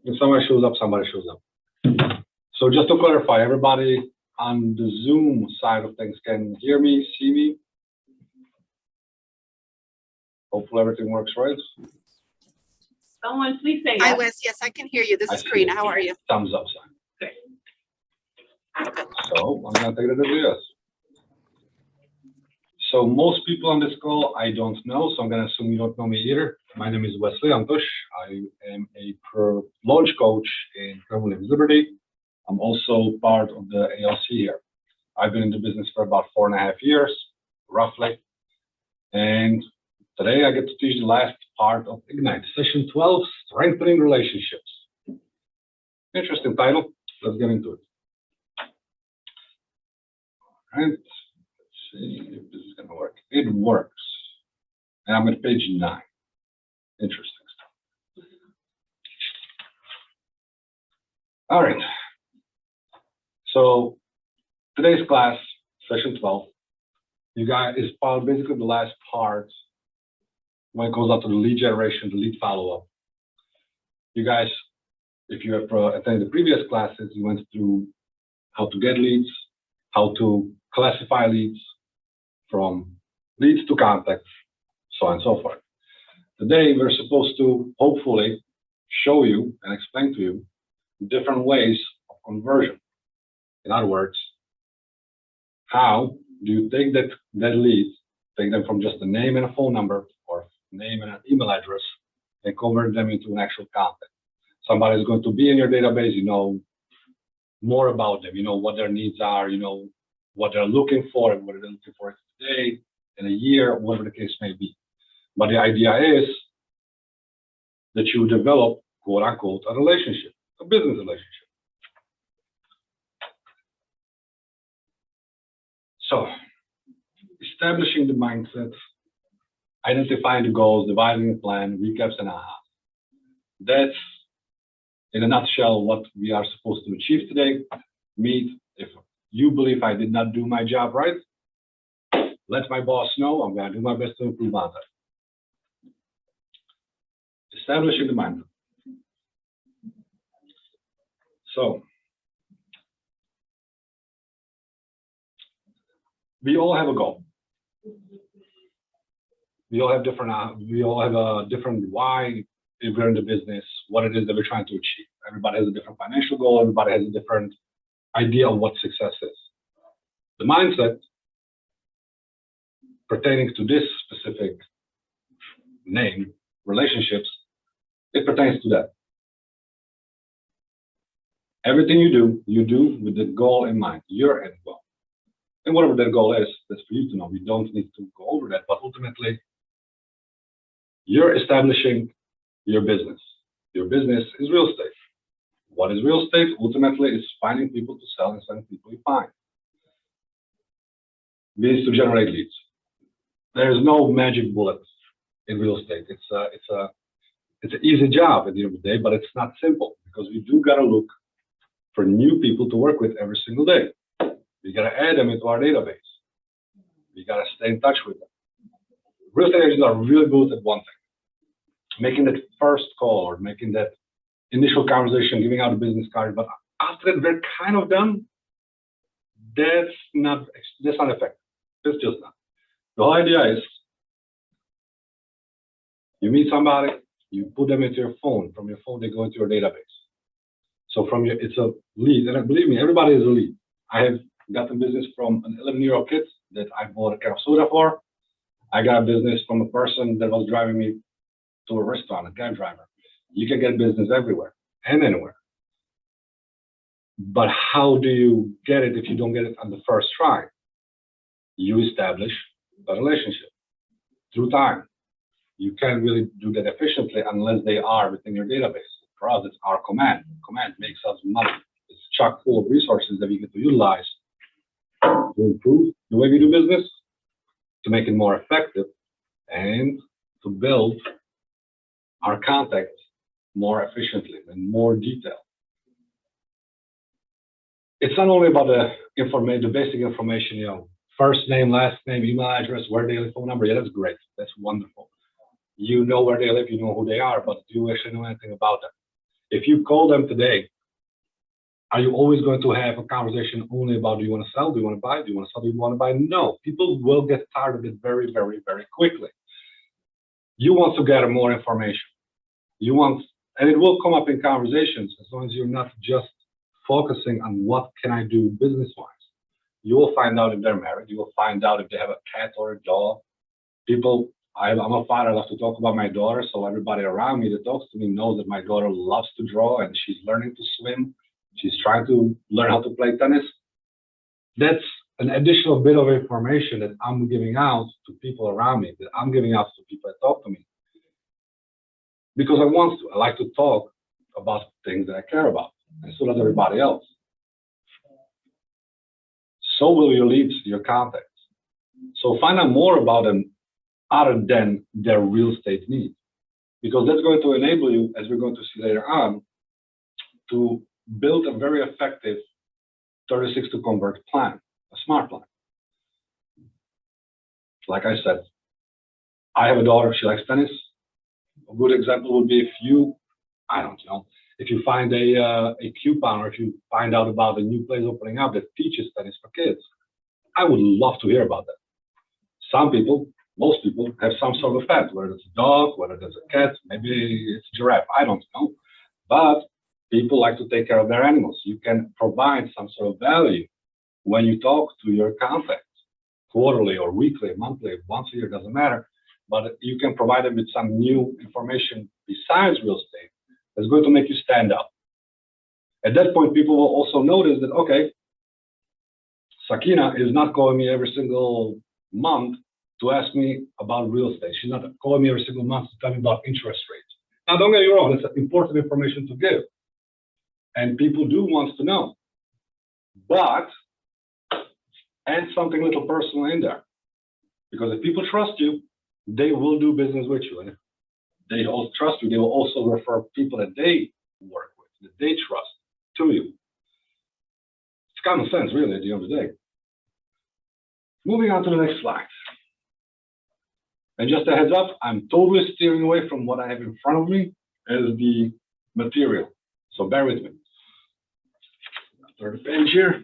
If somebody shows up, somebody shows up. So just to clarify, everybody on the Zoom side of things can hear me, see me. Hopefully everything works right. Someone please say Hi, yes. Wes. Yes, I can hear you. This I is see Karina. it. How are you? Thumbs up sign. Great. So I'm gonna take it as a yes. So most people on this call I don't know, so I'm gonna assume you don't know me either. My name is Wesley Antosh. I am a launch coach in Global Liberty. I'm also part of the ALC here. I've been in the business for about 4.5 years, roughly. And today I get to teach the last part of Ignite, session 12, strengthening relationships. Interesting title. Let's get into it. All right. Let's see if this is gonna work. It works. And I'm at page 9. Interesting stuff. All right. So today's class, session 12, you guys is basically the last part when it goes out to the lead generation, the lead follow-up. You guys, if you have attended the previous classes, you went through how to get leads, how to classify leads, from leads to contacts, so on and so forth. Today, we're supposed to hopefully show you and explain to you different ways of conversion. In other words, how do you take that lead, take them from just a name and a phone number or name and an email address and convert them into an actual contact. Somebody is going to be in your database, you know more about them, you know what their needs are, you know what they're looking for and what they're looking for today, in a year, whatever the case may be. But the idea is that you develop, quote unquote, a relationship, a business relationship. So, establishing the mindset, identifying the goals, dividing the plan, recaps and aha. That's, in a nutshell, what we are supposed to achieve today. If you believe I did not do my job right, let my boss know. I'm going to do my best to improve on that. Establishing the mindset. So, we all have a goal. We all have a different why if we're in the business, what it is that we're trying to achieve. Everybody has a different financial goal. Everybody has a different idea of what success is. The mindset pertaining to this specific name, relationships, it pertains to that. Everything you do with the goal in mind, your end goal. And whatever that goal is, that's for you to know. We don't need to go over that, but ultimately, you're establishing your business. Your business is real estate. What is real estate? Ultimately, it's finding people to sell and selling people you find. Means to generate leads. There is no magic bullet in real estate. It's an easy job at the end of the day, but it's not simple because we do gotta look for new people to work with every single day. We gotta add them into our database. We gotta stay in touch with them. Real estate agents are really good at one thing, making that first call or making that initial conversation, giving out a business card. But after that, they're kind of done. That's not effective. It's just not. The whole idea is you meet somebody, you put them into your phone. From your phone, they go into your database. So it's a lead, and believe me, everybody is a lead. I have gotten business from an 11-year-old kid that I bought a can of soda for. I got a business from a person that was driving me to a restaurant, a cab driver. You can get business everywhere and anywhere. But how do you get it if you don't get it on the first try? You establish a relationship through time. You can't really do that efficiently unless they are within your database. For us, it's our command. Command makes us money. It's chock full of resources that we get to utilize to improve the way we do business, to make it more effective, and to build our contacts more efficiently and more detail. It's not only about the basic information, you know, first name, last name, email address, where they live, phone number. Yeah, that's great. That's wonderful. You know where they live, you know who they are, but do you actually know anything about them? If you call them today, are you always going to have a conversation only about, do you want to sell, do you want to buy, do you want to sell, do you want to buy? No, people will get tired of it very, very, very quickly. You want to gather more information. You want, and it will come up in conversations as long as you're not just focusing on what can I do business-wise. You will find out if they're married. You will find out if they have a cat or a dog. People, I'm a father, I love to talk about my daughter, so everybody around me that talks to me knows that my daughter loves to draw and she's learning to swim. She's trying to learn how to play tennis. That's an additional bit of information that I'm giving out to people around me, that I'm giving out to people that talk to me. Because I want to. I like to talk about things that I care about, and so does everybody else. So will your leads, your contacts. So find out more about them other than their real estate needs, because that's going to enable you, as we're going to see later on, to build a very effective 36 to convert plan, a smart plan. Like I said, I have a daughter, she likes tennis. A good example would be if you, I don't know, if you find a coupon or if you find out about a new place opening up that teaches tennis for kids, I would love to hear about that. Some people, most people have some sort of pet, whether it's a dog, whether it's a cat, maybe it's a giraffe, I don't know. But people like to take care of their animals. You can provide some sort of value when you talk to your contacts, quarterly or weekly, monthly, once a year, doesn't matter. But you can provide them with some new information besides real estate that's going to make you stand out. At that point, people will also notice that, okay, Sakina is not calling me every single month to ask me about real estate. She's not calling me every single month to tell me about interest rates. Now, don't get me wrong, that's important information to give. And people do want to know. But add something a little personal in there. Because if people trust you, they will do business with you. And if they all trust you, they will also refer people that they work with, that they trust to you. It's common sense, really, at the end of the day. Moving on to the next slide. And just a heads up, I'm totally steering away from what I have in front of me as the material. So bear with me. Third page here.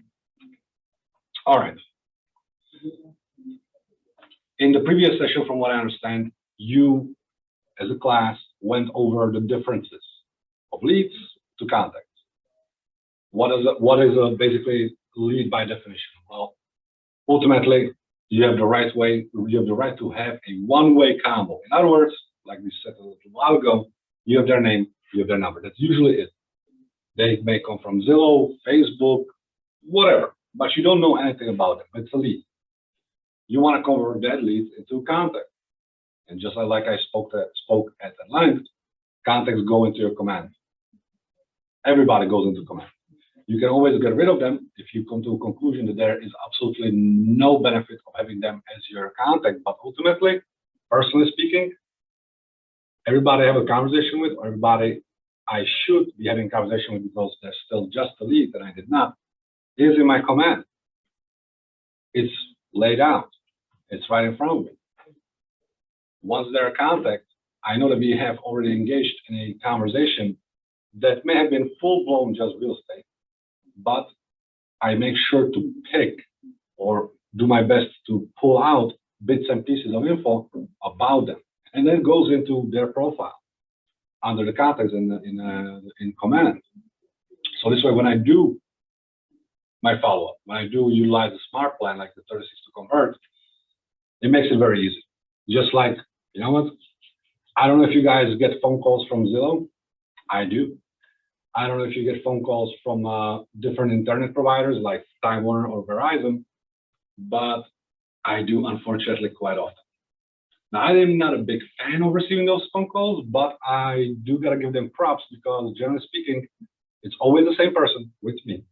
All right. In the previous session, from what I understand, you, as a class, went over the differences of leads to contacts. What is basically lead by definition? Well, ultimately, you have the right to have a one-way combo. In other words, like we said a little while ago, you have their name, you have their number. That's usually it. They may come from Zillow, Facebook, whatever, but you don't know anything about them. It's a lead. You want to convert that lead into contact. And just like I spoke at length, contacts go into your command. Everybody goes into command. You can always get rid of them if you come to a conclusion that there is absolutely no benefit of having them as your contact. But ultimately, personally speaking, everybody I have a conversation with, or everybody I should be having a conversation with because they're still just a lead and I did not, is in my command. It's laid out. It's right in front of me. Once they're a contact, I know that we have already engaged in a conversation that may have been full-blown just real estate, but I make sure to pick or do my best to pull out bits and pieces of info about them, and then goes into their profile under the contacts in command. So this way, when I do my follow-up, when I do utilize a smart plan like the 36 to convert, it makes it very easy. Just like, you know what? I don't know if you guys get phone calls from Zillow. I do. I don't know if you get phone calls from different internet providers like Time Warner or Verizon, but I do, unfortunately, quite often. Now, I am not a big fan of receiving those phone calls, but I do gotta give them props because, generally speaking, it's always the same person with me.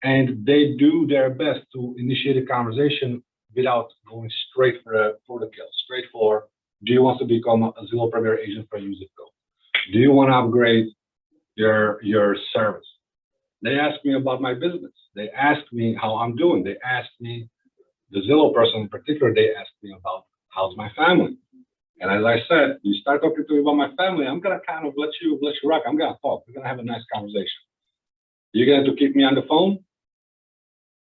And they do their best to initiate a conversation without going straight for the kill, straight for, do you want to become a Zillow Premier agent for UZIPCO? Do you want to upgrade your service? They ask me about my business. They ask me how I'm doing. They ask me, the Zillow person in particular, they ask me about how's my family? And as I said, you start talking to me about my family, I'm gonna kind of let you rock. I'm gonna talk. We're gonna have a nice conversation. You're going to keep me on the phone.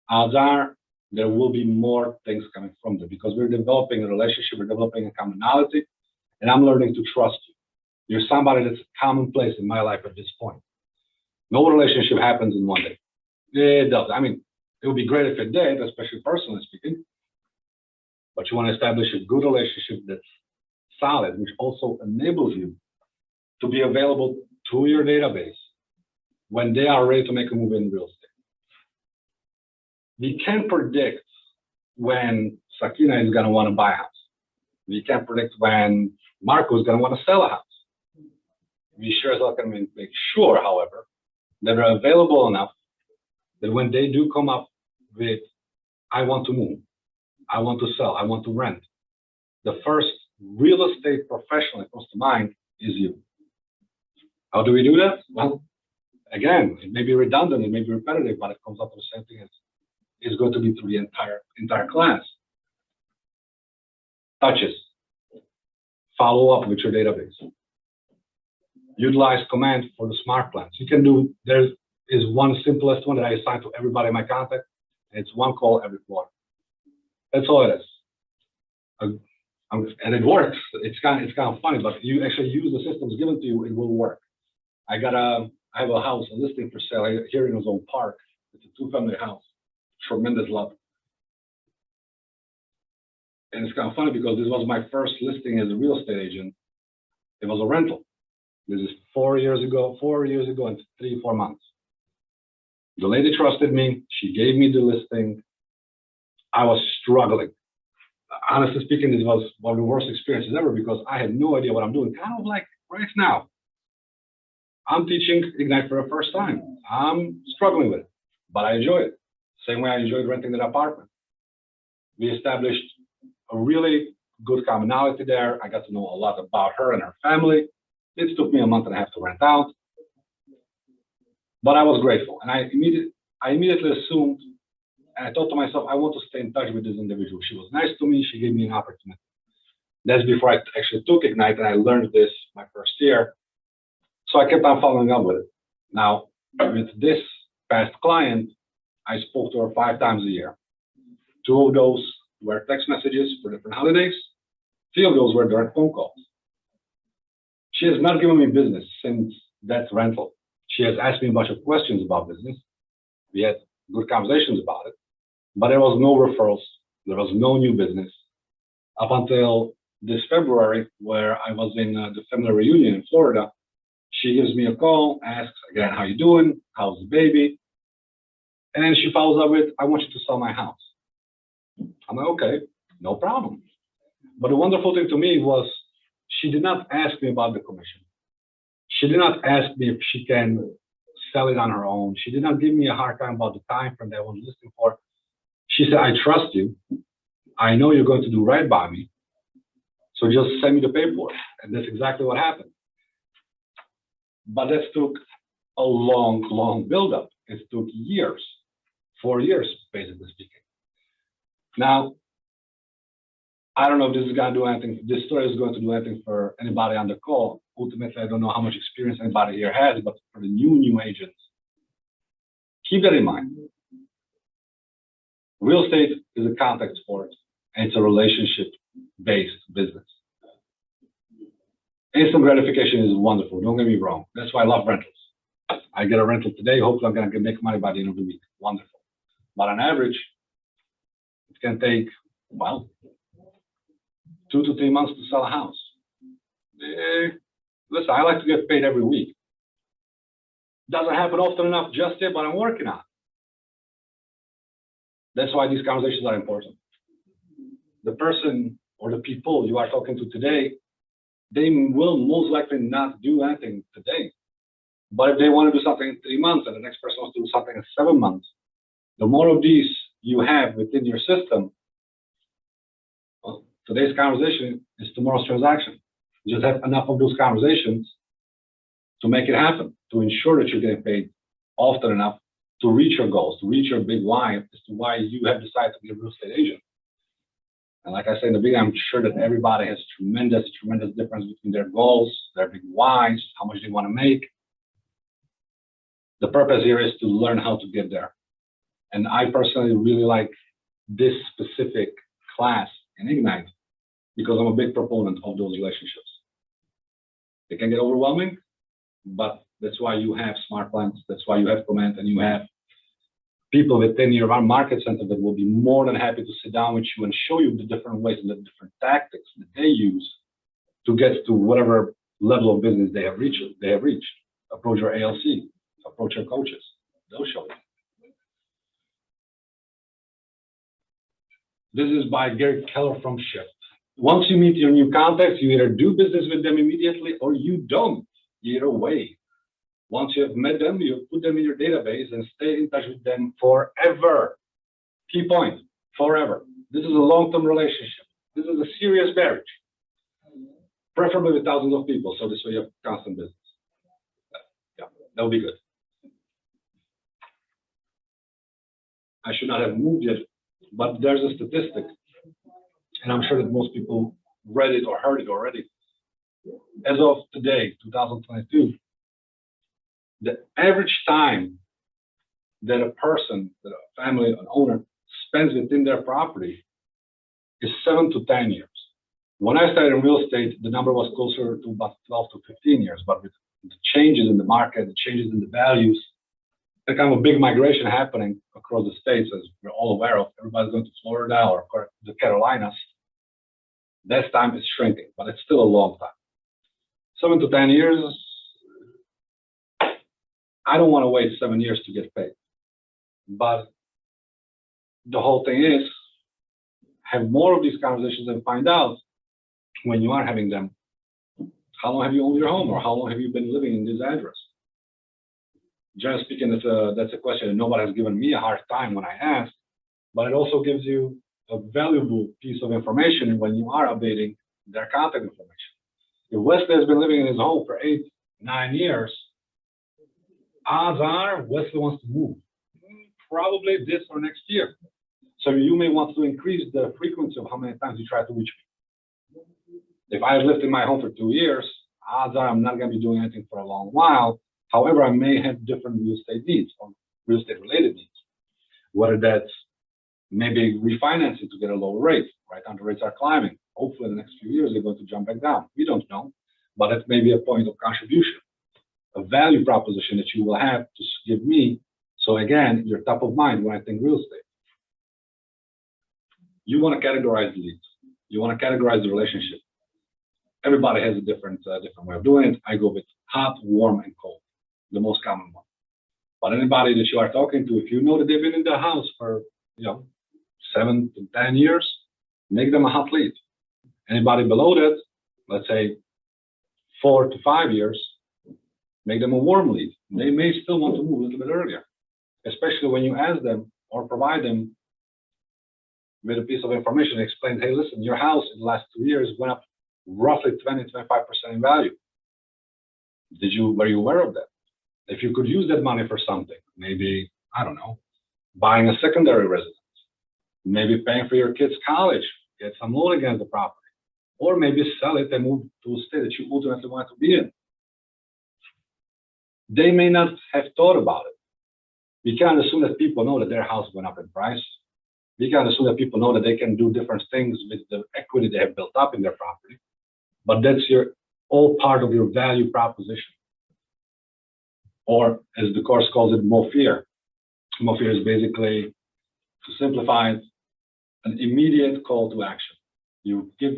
Odds are there will be more things coming from there because we're developing a relationship, we're developing a commonality, and I'm learning to trust you. You're somebody that's commonplace in my life at this point. No relationship happens in one day. It does. I mean, it would be great if it did, especially personally speaking. But you want to establish a good relationship that's solid, which also enables you to be available to your database when they are ready to make a move in real estate. We can't predict when Sakina is going to want to buy a house. We can't predict when Marco is going to want to sell a house. We sure as hell can make sure, however, that they're available enough that when they do come up with, I want to move, I want to sell, I want to rent, the first real estate professional that comes to mind is you. How do we do that? Well, again, it may be redundant, it may be repetitive, but it comes up to the same thing as it's going to be through the entire class. Touches. Follow up with your database. Utilize command for the smart plans. You can do, there is one simplest one that I assign to everybody in my contact, and it's one call every quarter. That's all it is. And it works. It's kind of funny, but if you actually use the systems given to you, it will work. I have a house, a listing for sale here in his own park. It's a 2-family house, tremendous love. And it's kind of funny because this was my first listing as a real estate agent. It was a rental. This is 4 years ago and 3-4 months. The lady trusted me. She gave me the listing. I was struggling. Honestly speaking, this was one of the worst experiences ever because I had no idea what I'm doing. Kind of like right now. I'm teaching Ignite for the first time. I'm struggling with it, but I enjoy it. Same way I enjoyed renting that apartment. We established a really good commonality there. I got to know a lot about her and her family. It took me a month and a half to rent out, but I was grateful. And I immediately assumed, and I thought to myself, I want to stay in touch with this individual. She was nice to me. She gave me an opportunity. That's before I actually took Ignite, and I learned this my first year. So I kept on following up with it. Now, with this past client, I spoke to her 5 times a year. 2 of those were text messages for different holidays. 3 of those were direct phone calls. She has not given me business since that rental. She has asked me a bunch of questions about business. We had good conversations about it, but there was no referrals. There was no new business up until this February, where I was in the family reunion in Florida. She gives me a call, asks again, how you doing? How's the baby? And then she follows up with, I want you to sell my house. I'm like, okay, no problem. But the wonderful thing to me was she did not ask me about the commission. She did not ask me if she can sell it on her own. She did not give me a hard time about the time frame that I was listening for. She said, I trust you. I know you're going to do right by me. So just send me the paperwork. And that's exactly what happened. But that took a long buildup. It took years, 4 years, basically speaking. Now, I don't know if this is going to do anything. This story is going to do anything for anybody on the call. Ultimately, I don't know how much experience anybody here has, but for the new agents, keep that in mind. Real estate is a contact sport, and it's a relationship-based business. Instant gratification is wonderful. Don't get me wrong. That's why I love rentals. I get a rental today. Hopefully, I'm going to make money by the end of the week. Wonderful. But on average, it can take, well, 2 to 3 months to sell a house. Listen, I like to get paid every week. Doesn't happen often enough just yet, but I'm working on it. That's why these conversations are important. The person or the people you are talking to today, they will most likely not do anything today. But if they want to do something in 3 months and the next person wants to do something in 7 months, the more of these you have within your system, well, today's conversation is tomorrow's transaction. You just have enough of those conversations to make it happen, to ensure that you're getting paid often enough to reach your goals, to reach your big why as to why you have decided to be a real estate agent. And like I said in the beginning, I'm sure that everybody has tremendous difference between their goals, their big whys, how much they want to make. The purpose here is to learn how to get there. And I personally really like this specific class in Ignite because I'm a big proponent of those relationships. They can get overwhelming, but that's why you have smart plans. That's why you have Command, and you have people within your market center that will be more than happy to sit down with you and show you the different ways and the different tactics that they use to get to whatever level of business they have reached. Approach your ALC, approach your coaches. They'll show you. This is by Gary Keller from Shift. Once you meet your new contacts, you either do business with them immediately or you don't. Either way. Once you have met them, you put them in your database and stay in touch with them forever. Key point, forever. This is a long-term relationship. This is a serious marriage. Preferably with thousands of people, so this way you have constant business. Yeah, that would be good. I should not have moved yet, but there's a statistic, and I'm sure that most people read it or heard it already. As of today, 2022, the average time that a person, that a family, an owner spends within their property is 7 to 10 years. When I started in real estate, the number was closer to about 12 to 15 years, but with the changes in the market, the changes in the values, there's kind of a big migration happening across the states, as we're all aware of. Everybody's going to Florida or the Carolinas. That time is shrinking, but it's still a long time. 7 to 10 years, I don't want to wait 7 years to get paid. But the whole thing is, have more of these conversations and find out when you are having them, how long have you owned your home, or how long have you been living in this address? Generally speaking, that's a question that nobody has given me a hard time when I ask, but it also gives you a valuable piece of information when you are updating their contact information. If Wesley has been living in his home for 8, 9 years, odds are Wesley wants to move, probably this or next year. So you may want to increase the frequency of how many times you try to reach me. If I have lived in my home for 2 years, odds are I'm not going to be doing anything for a long while. However, I may have different real estate needs or real estate related needs, whether that's maybe refinancing to get a lower rate. Right now the rates are climbing. Hopefully in the next few years they're going to jump back down. We don't know, but it may be a point of contribution, a value proposition that you will have to give me. So again, you're top of mind when I think real estate. You want to categorize the leads. You want to categorize the relationship. Everybody has a different way of doing it. I go with hot, warm, and cold, the most common one. But anybody that you are talking to, if you know that they've been in the house for 7 to 10 years, make them a hot lead. Anybody below that, let's say 4 to 5 years, make them a warm lead. They may still want to move a little bit earlier, especially when you ask them or provide them with a piece of information that explains, hey, listen, your house in the last 2 years went up roughly 20-25% in value. Were you aware of that? If you could use that money for something, maybe, I don't know, buying a secondary residence, maybe paying for your kids' college, get some loan against the property, or maybe sell it and move to a state that you ultimately want to be in. They may not have thought about it. We can't assume that people know that their house went up in price. We can't assume that people know that they can do different things with the equity they have built up in their property. But that's all part of your value proposition. Or as the course calls it, MOFEAR. MOFEAR is basically, to simplify it, an immediate call to action. You give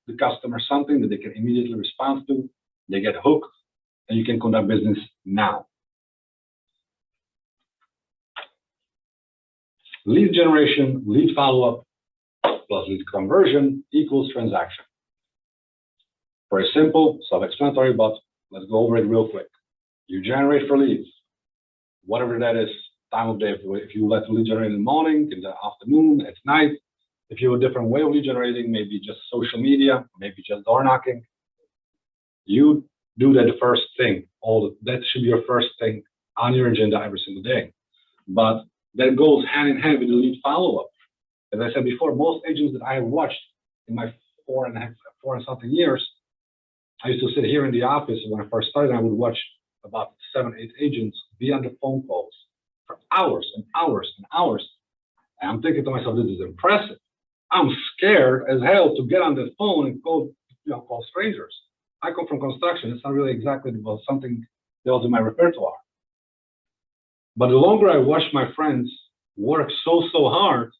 the customer something that they can immediately respond to, they get hooked, and you can conduct business now. Lead generation, lead follow-up, plus lead conversion equals transaction. Very simple, self-explanatory, but let's go over it real quick. You generate for leads, whatever that is, time of day. If you let the lead generate in the morning, in the afternoon, at night. If you have a different way of lead generating, maybe just social media, maybe just door knocking, you do that the first thing. That should be your first thing on your agenda every single day. But that goes hand in hand with the lead follow-up. As I said before, most agents that I have watched in my 4 and something years, I used to sit here in the office when I first started. I would watch about 7, 8 agents be on the phone calls for hours and hours and hours. And I'm thinking to myself, this is impressive. I'm scared as hell to get on the phone and call strangers. I come from construction. It's not really exactly something that was in my repertoire. But the longer I watched my friends work so hard,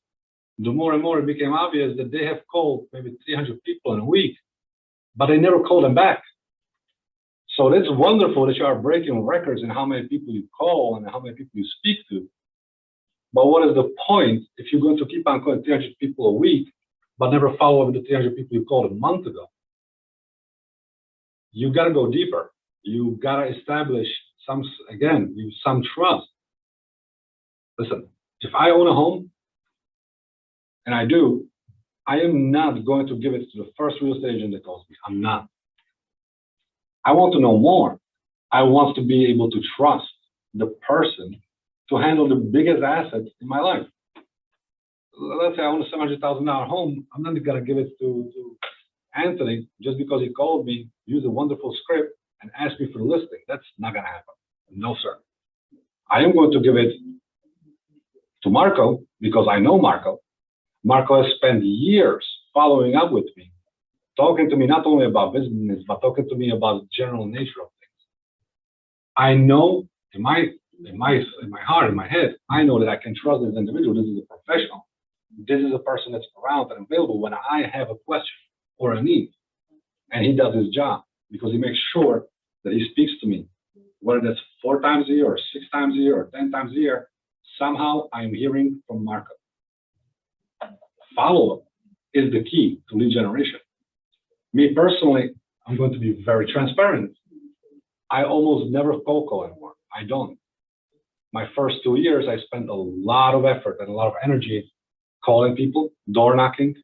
the more and more it became obvious that they have called maybe 300 people in a week, but they never call them back. So it's wonderful that you are breaking records in how many people you call and how many people you speak to. But what is the point if you're going to keep on calling 300 people a week, but never follow up with the 300 people you called a month ago? You got to go deeper. You got to establish some trust. Listen, if I own a home, and I do, I am not going to give it to the first real estate agent that calls me. I'm not. I want to know more. I want to be able to trust the person to handle the biggest assets in my life. Let's say I own a $700,000 home. I'm not going to give it to Anthony just because he called me, use a wonderful script, and ask me for the listing. That's not going to happen. No, sir. I am going to give it to Marco because I know Marco. Marco has spent years following up with me, talking to me not only about business, but talking to me about the general nature of things. I know in my heart, in my head, I know that I can trust this individual. This is a professional. This is a person that's around and available when I have a question or a need. And he does his job because he makes sure that he speaks to me, whether that's 4 times a year or 6 times a year or 10 times a year. Somehow I'm hearing from Marco. Follow-up is the key to lead generation. Me personally, I'm going to be very transparent. I almost never cold call anymore. I don't. My first 2 years, I spent a lot of effort and a lot of energy calling people, door knocking.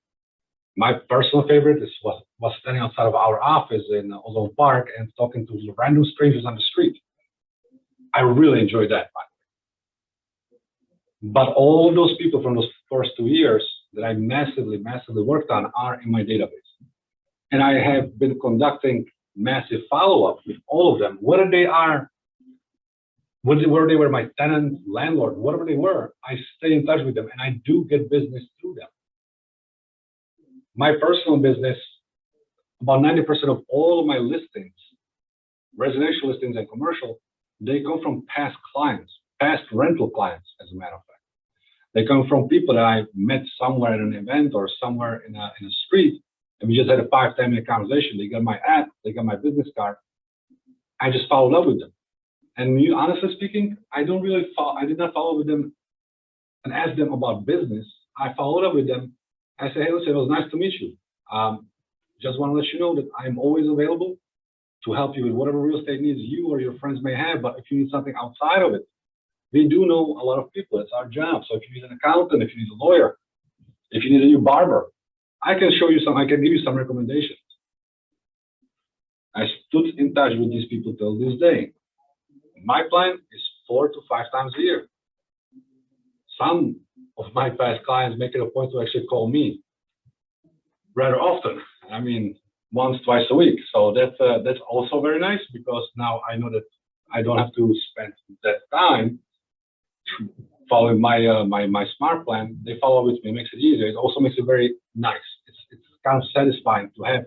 My personal favorite was standing outside of our office in Ozone Park and talking to random strangers on the street. I really enjoyed that. But all of those people from those first 2 years that I massively worked on are in my database. And I have been conducting massive follow-up with all of them, whether they were my tenant, landlord, whatever they were, I stay in touch with them and I do get business through them. My personal business, about 90% of all of my listings, residential listings and commercial, they come from past clients, past rental clients, as a matter of fact. They come from people that I met somewhere at an event or somewhere in a street, and we just had a 5-10 minute conversation. They got my app, they got my business card. I just followed up with them. And honestly speaking, I did not follow with them and ask them about business. I followed up with them. I said, hey, listen, it was nice to meet you. Just want to let you know that I'm always available to help you with whatever real estate needs you or your friends may have. But if you need something outside of it, we do know a lot of people. It's our job. So if you need an accountant, if you need a lawyer, if you need a new barber, I can give you some recommendations. I stood in touch with these people till this day. My plan is 4 to 5 times a year. Some of my past clients make it a point to actually call me rather often. I mean, once, twice a week. So that's also very nice because now I know that I don't have to spend that time following my smart plan. They follow with me, it makes it easier. It also makes it very nice. It's kind of satisfying to have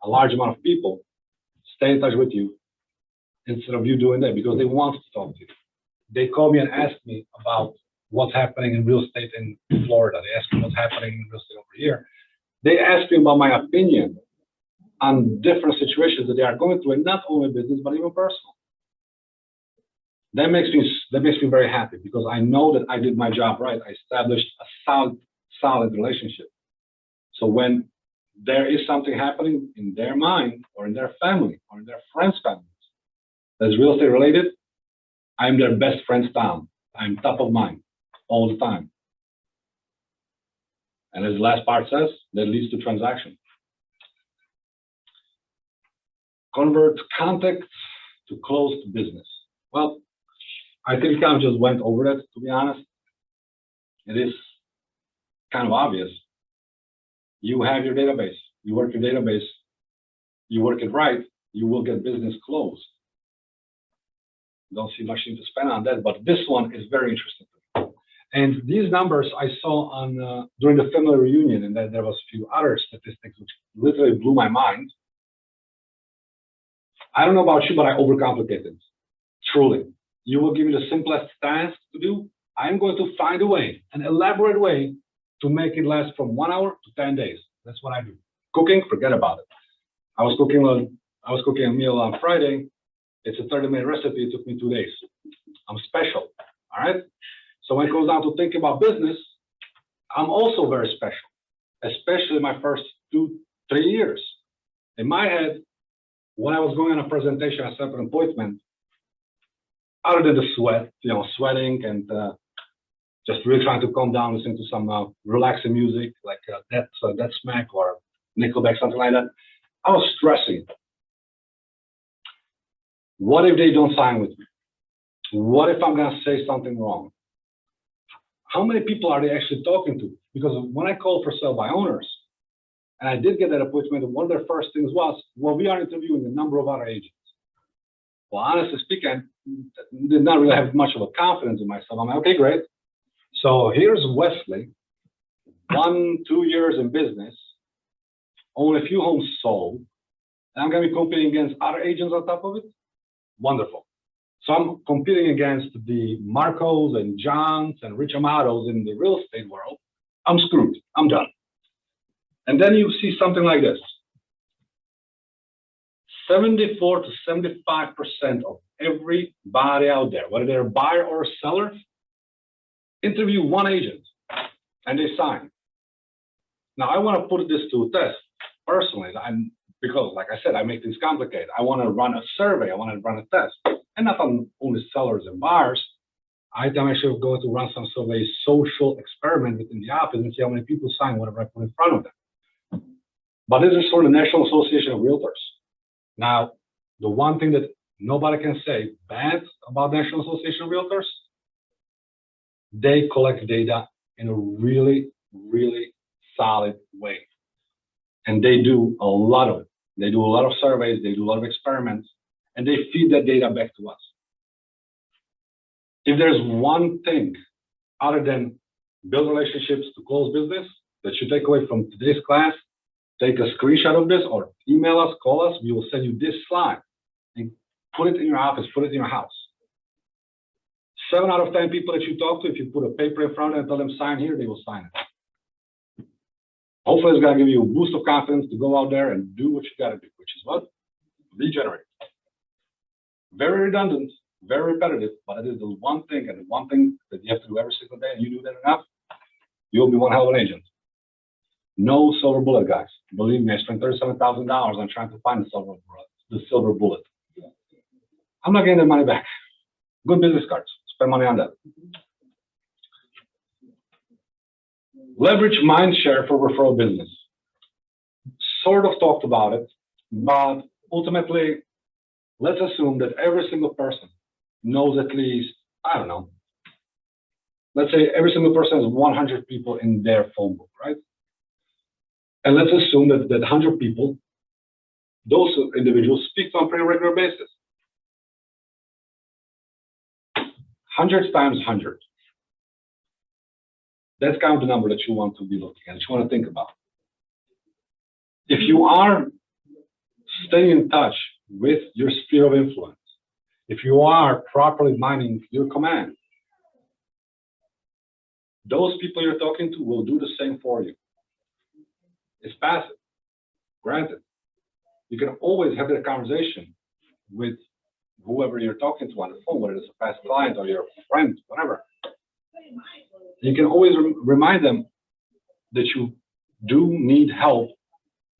a large amount of people stay in touch with you instead of you doing that because they want to talk to you. They call me and ask me about what's happening in real estate in Florida. They ask me what's happening in real estate over here. They ask me about my opinion on different situations that they are going through, and not only business, but even personal. That makes me very happy because I know that I did my job right. I established a solid relationship. So when there is something happening in their mind or in their family or in their friends' families that's real estate related, I'm their best friend's town. I'm top of mind all the time. And as the last part says, that leads to transaction. Convert contacts to closed business. Well, I think we kind of just went over that, to be honest. It is kind of obvious. You have your database, you work your database, you work it right, you will get business closed. Don't see much need to spend on that, but this one is very interesting. And these numbers I saw on during the family reunion, and then there was a few other statistics which literally blew my mind. I don't know about you, but I overcomplicate it. Truly, you will give me the simplest task to do. I'm going to find a way, an elaborate way, to make it last from 1 hour to 10 days. That's what I do. Cooking, forget about it. I was cooking a meal on Friday. It's a 30-minute recipe. It took me 2 days. I'm special. All right. So when it goes down to thinking about business, I'm also very special, especially my first 2-3 years. In my head, when I was going on a presentation, I set up an appointment, other than the sweat, sweating and just really trying to calm down, listen to some relaxing music like Death Smack or Nickelback, something like that. I was stressing. What if they don't sign with me? What if I'm going to say something wrong? How many people are they actually talking to? Because when I called for sale by owners, and I did get that appointment, one of their first things was, well, we are interviewing a number of other agents. Well, honestly speaking, I did not really have much of a confidence in myself. I'm like, okay, great. So here's Wesley, 1-2 years in business, only a few homes sold, and I'm going to be competing against other agents on top of it? Wonderful. So I'm competing against the Marcos and Johns and Rich Amados in the real estate world. I'm screwed. I'm done. And then you see something like this. 74 to 75% of everybody out there, whether they're a buyer or a seller, interview one agent and they sign. Now, I want to put this to a test personally, because like I said, I make things complicated. I want to run a survey. I want to run a test. And not on only sellers and buyers. I'm actually going to run some sort of a social experiment within the office and see how many people sign whatever I put in front of them. But this is for the National Association of Realtors. Now, the one thing that nobody can say bad about the National Association of Realtors, they collect data in a really, really solid way. And they do a lot of it. They do a lot of surveys, they do a lot of experiments, and they feed that data back to us. If there's one thing other than build relationships to close business that you take away from today's class, take a screenshot of this or email us, call us. We will send you this slide and put it in your office, put it in your house. 7 out of 10 people that you talk to, if you put a paper in front of them and tell them sign here, they will sign it. Hopefully it's going to give you a boost of confidence to go out there and do what you got to do, which is what? Lead generate. Very redundant, very repetitive, but it is the one thing, and the one thing that you have to do every single day, and you do that enough, you'll be one hell of an agent. No silver bullet, guys. Believe me, I spent $37,000 on trying to find the silver bullet. I'm not getting the money back. Good business cards. Spend money on that. Leverage mind share for referral business. Sort of talked about it, but ultimately, let's assume that every single person knows at least, I don't know, let's say every single person has 100 people in their phone book, right? And let's assume that 100 people, those individuals speak on a pretty regular basis. 100 times 100. That's kind of the number that you want to be looking at, that you want to think about. If you are staying in touch with your sphere of influence, if you are properly minding your command, those people you're talking to will do the same for you. It's passive. Granted, you can always have that conversation with whoever you're talking to on the phone, whether it's a past client or your friend, whatever. You can always remind them that you do need help,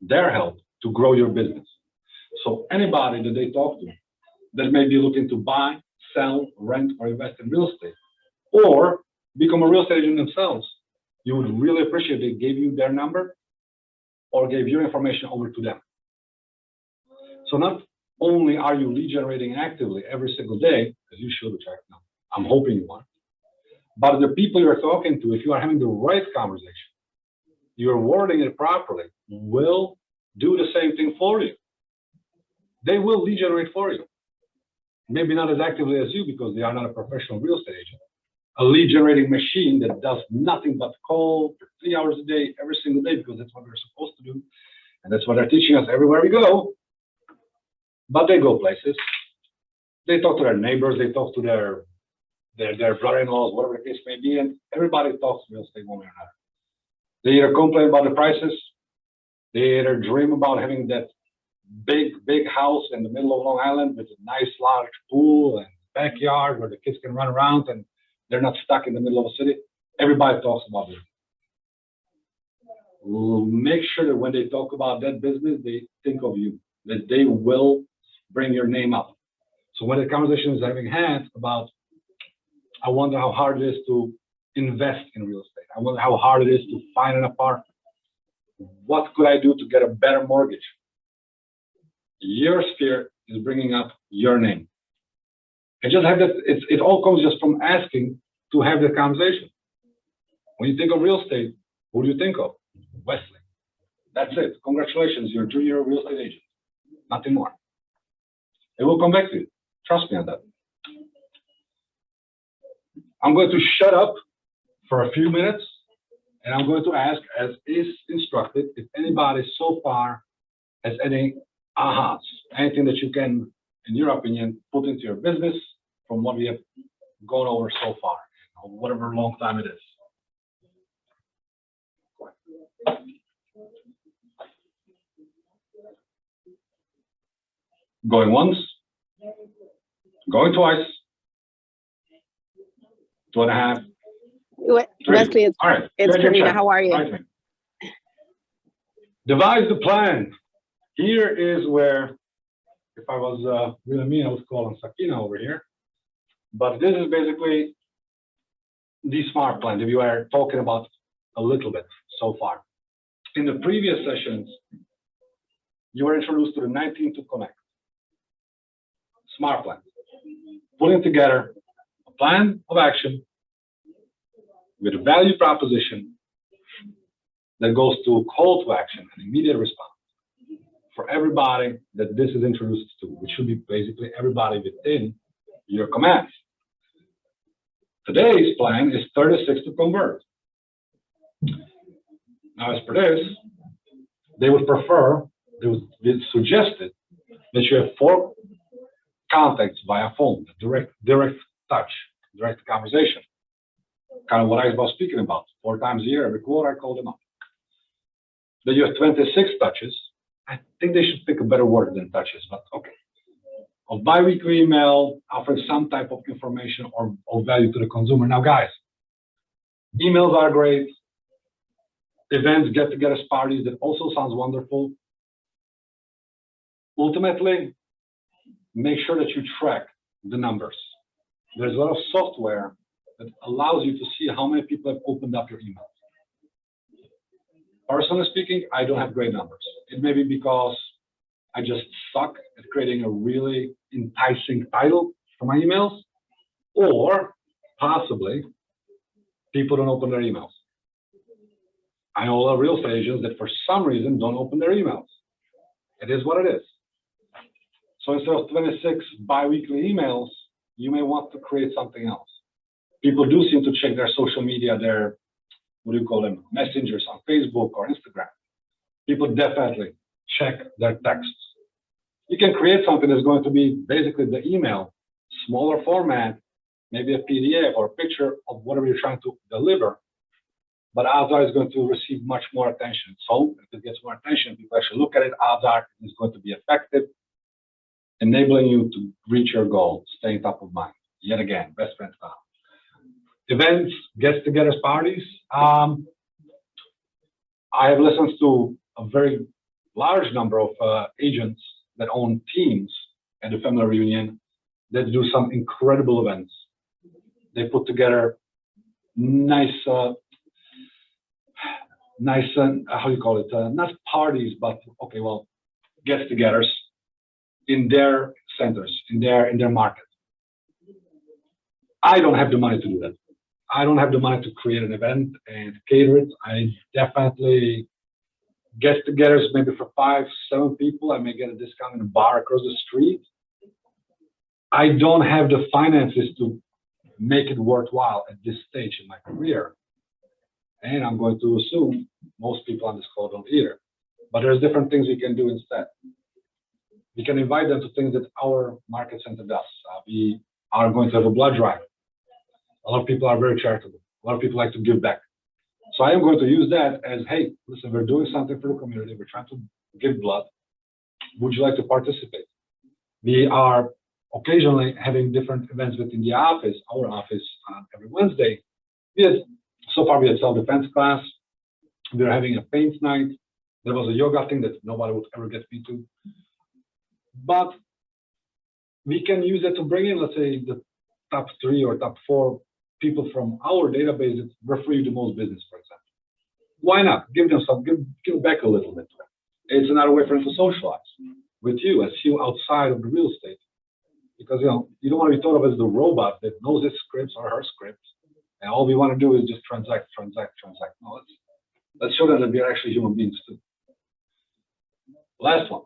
their help, to grow your business. So anybody that they talk to that may be looking to buy, sell, rent, or invest in real estate, or become a real estate agent themselves, you would really appreciate if they gave you their number or gave your information over to them. So not only are you lead generating actively every single day, as you should, which I'm hoping you are, but the people you're talking to, if you are having the right conversation, you're wording it properly, will do the same thing for you. They will lead generate for you. Maybe not as actively as you because they are not a professional real estate agent. A lead generating machine that does nothing but call for 3 hours a day, every single day, because that's what they're supposed to do. And that's what they're teaching us everywhere we go. But they go places. They talk to their neighbors, they talk to their brother-in-laws, whatever the case may be, and everybody talks real estate one way or another. They either complain about the prices, they either dream about having that big house in the middle of Long Island with a nice large pool and backyard where the kids can run around and they're not stuck in the middle of a city. Everybody talks about it. Make sure that when they talk about that business, they think of you, that they will bring your name up. So when the conversation is having had about, I wonder how hard it is to invest in real estate. I wonder how hard it is to find an apartment. What could I do to get a better mortgage? Your sphere is bringing up your name. And just have that, it all comes just from asking to have the conversation. When you think of real estate, who do you think of? Wesley. That's it. Congratulations, you're a junior real estate agent. Nothing more. It will come back to you. Trust me on that. I'm going to shut up for a few minutes and I'm going to ask, as is instructed, if anybody so far has any ahas, anything that you can, in your opinion, put into your business from what we have gone over so far, or whatever long time it is. Going once, going twice, 2.5. Wesley, it's, All right. it's Karina. How are you? All right. Devise the plan. Here is where, if I was really mean, I was calling Sakina over here. But this is basically the SMART plan that we were talking about a little bit so far. In the previous sessions, you were introduced to the 19 to connect. SMART plan. Putting together a plan of action with a value proposition that goes to call to action and immediate response for everybody that this is introduced to, which should be basically everybody within your commands. Today's plan is 36 to convert. Now, as per this, they would prefer, they suggested that you have 4 contacts via phone, direct touch, direct conversation. Kind of what I was speaking about. 4 times a year, every quarter, I call them up. Then you have 26 touches. I think they should pick a better word than touches, but okay. Of bi-weekly email, offering some type of information or value to the consumer. Now, guys, emails are great. Events, get-togethers, parties, that also sounds wonderful. Ultimately, make sure that you track the numbers. There's a lot of software that allows you to see how many people have opened up your emails. Personally speaking, I don't have great numbers. It may be because I just suck at creating a really enticing title for my emails, or possibly people don't open their emails. I know a lot of real estate agents that for some reason don't open their emails. It is what it is. So instead of 26 bi-weekly emails, you may want to create something else. People do seem to check their social media, their, what do you call them, messengers on Facebook or Instagram. People definitely check their texts. You can create something that's going to be basically the email, smaller format, maybe a PDF or a picture of whatever you're trying to deliver, but odds are it's going to receive much more attention. So if it gets more attention, people actually look at it, odds are it's going to be effective, enabling you to reach your goal, staying top of mind. Yet again, best friend style. Events, get-togethers, parties. I have listened to a very large number of agents that own teams at the family reunion that do some incredible events. They put together nice, how do you call it? Not parties, but okay, well, get-togethers in their centers, in their market. I don't have the money to do that. I don't have the money to create an event and cater it. I definitely get-togethers maybe for 5, 7 people. I may get a discount in a bar across the street. I don't have the finances to make it worthwhile at this stage in my career. And I'm going to assume most people on this call don't either. But there's different things we can do instead. We can invite them to things that our market center does. We are going to have a blood drive. A lot of people are very charitable. A lot of people like to give back. So I am going to use that as, hey, listen, we're doing something for the community. We're trying to give blood. Would you like to participate? We are occasionally having different events within the office, our office, every Wednesday. So far we had self-defense class. We're having a paint night. There was a yoga thing that nobody would ever get me to. But we can use it to bring in, let's say, the top 3 or top 4 people from our database that refer you the most business, for example. Why not? Give them some, give back a little bit. It's another way for them to socialize with you, as you outside of the real estate. Because, you know, you don't want to be thought of as the robot that knows his scripts or her scripts, and all we want to do is just transact. No, let's show them that we are actually human beings too. Last one.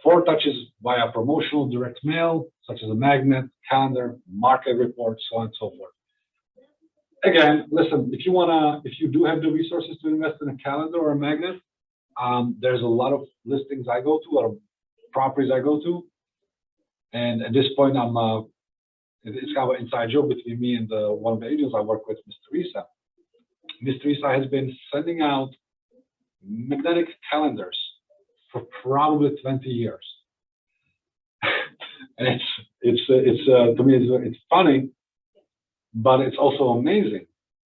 4 touches via promotional direct mail, such as a magnet, calendar, market report, so on and so forth. Again, listen, if you do have the resources to invest in a calendar or a magnet, there's a lot of listings I go to, a lot of properties I go to. And at this point, it's kind of an inside joke between me and one of the agents I work with, Ms. Teresa. Ms. Teresa has been sending out magnetic calendars for probably 20 years. And it's to me, it's funny, but it's also amazing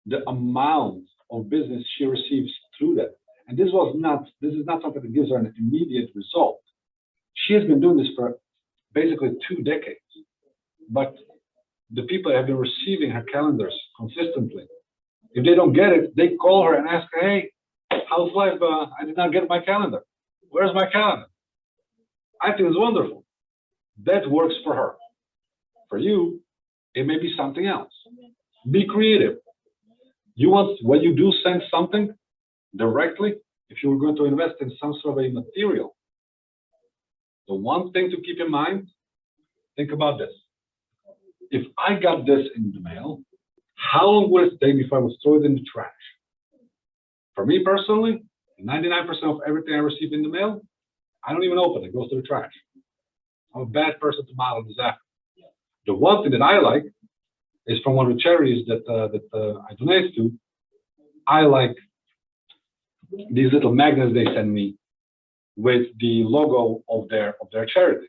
the amount of business she receives through that. And this is not something that gives her an immediate result. She has been doing this for basically 2 decades, but the people that have been receiving her calendars consistently, if they don't get it, they call her and ask her, hey, how's life? I did not get my calendar. Where's my calendar? I think it's wonderful. That works for her. For you, it may be something else. Be creative. When you do send something directly, if you were going to invest in some sort of a material, the one thing to keep in mind, think about this. If I got this in the mail, how long would it take before I would throw it in the trash? For me personally, 99% of everything I receive in the mail, I don't even open it. It goes to the trash. I'm a bad person to model this after. The one thing that I like is from one of the charities that I donate to. I like these little magnets they send me with the logo of their charity.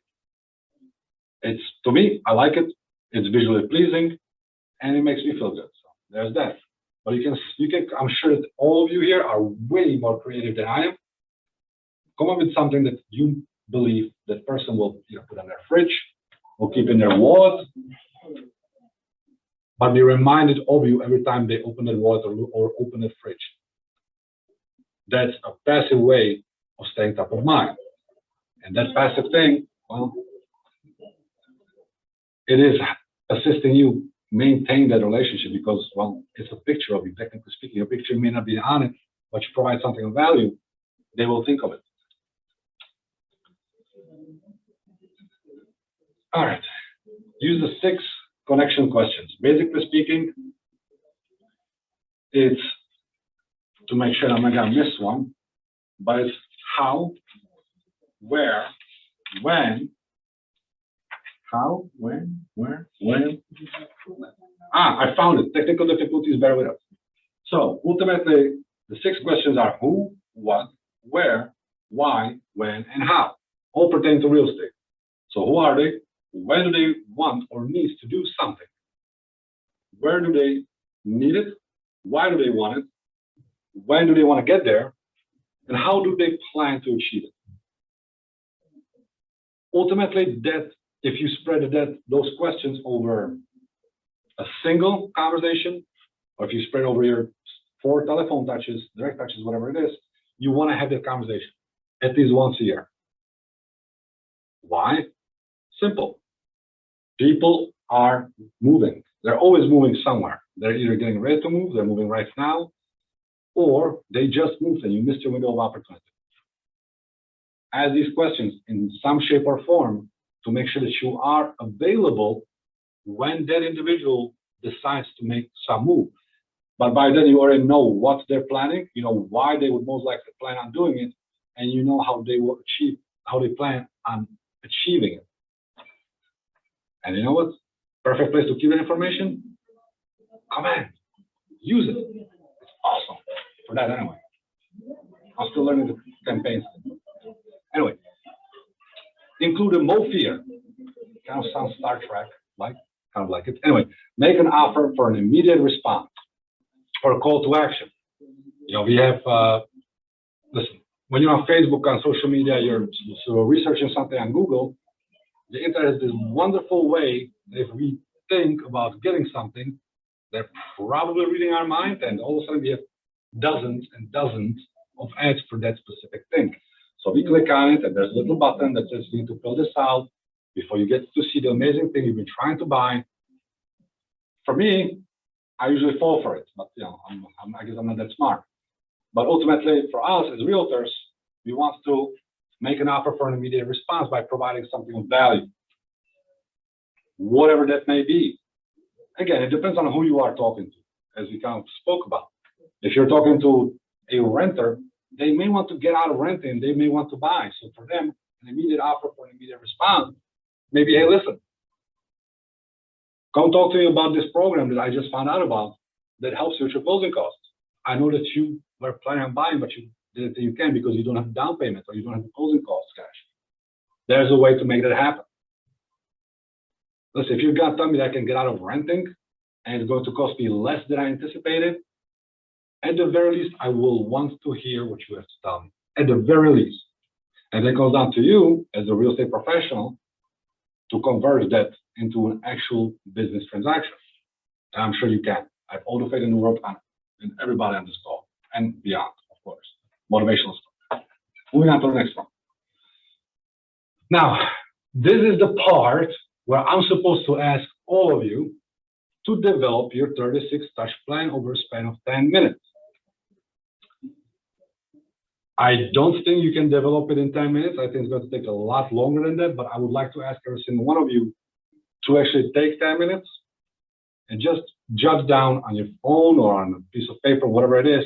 It's, to me, I like it. It's visually pleasing, and it makes me feel good. So there's that. But you can. I'm sure that all of you here are way more creative than I am. Come up with something that you believe that person will put on their fridge, will keep in their wallet, but be reminded of you every time they open their wallet or open the fridge. That's a passive way of staying top of mind. And that passive thing, well, it is assisting you maintain that relationship because, well, it's a picture of you. Technically speaking, your picture may not be on it, but you provide something of value, they will think of it. All right. Use the 6 connection questions. Basically speaking, it's to make sure I'm not going to miss one, but it's how, where, when, how, when, where, when. I found it. Technical difficulties, bear with us. So ultimately, the 6 questions are who, what, where, why, when, and how, all pertain to real estate. So who are they? When do they want or need to do something? Where do they need it? Why do they want it? When do they want to get there? And how do they plan to achieve it? Ultimately, that if you spread those questions over a single conversation, or if you spread over your 4 telephone touches, direct touches, whatever it is, you want to have that conversation at least once a year. Why? Simple. People are moving. They're always moving somewhere. They're either getting ready to move, they're moving right now, or they just moved and you missed your window of opportunity. Ask these questions in some shape or form to make sure that you are available when that individual decides to make some move. But by then you already know what they're planning, you know why they would most likely plan on doing it, and you know how they will achieve, how they plan on achieving it. And you know what? Perfect place to keep that information? Command. Use it. It's awesome for that anyway. I'm still learning the campaigns. Anyway, include a mo fear. Kind of sounds Star Trek, like, kind of like it. Anyway, make an offer for an immediate response or a call to action. You know, we have, listen, when you're on Facebook, on social media, you're sort of researching something on Google, the internet is this wonderful way that if we think about getting something, they're probably reading our mind, and all of a sudden we have dozens and dozens of ads for that specific thing. So we click on it, and there's a little button that says you need to fill this out before you get to see the amazing thing you've been trying to buy. For me, I usually fall for it, but you know, I guess I'm not that smart. But ultimately, for us as realtors, we want to make an offer for an immediate response by providing something of value, whatever that may be. Again, it depends on who you are talking to, as we kind of spoke about. If you're talking to a renter, they may want to get out of renting, they may want to buy. So for them, an immediate offer for an immediate response, maybe, hey, listen, come talk to me about this program that I just found out about that helps you with your closing costs. I know that you were planning on buying, but you didn't think you can because you don't have the down payment or you don't have the closing costs cash. There's a way to make that happen. Listen, if you're going to tell me that I can get out of renting and it's going to cost me less than I anticipated, at the very least, I will want to hear what you have to tell me, at the very least. And then it goes down to you as a real estate professional to convert that into an actual business transaction. And I'm sure you can. I have all the faith in the world on it, and everybody on this call and beyond, of course. Motivational stuff. Moving on to the next one. Now, this is the part where I'm supposed to ask all of you to develop your 36 touch plan over a span of 10 minutes. I don't think you can develop it in 10 minutes. I think it's going to take a lot longer than that, but I would like to ask every single one of you to actually take 10 minutes and just jot down on your phone or on a piece of paper, whatever it is,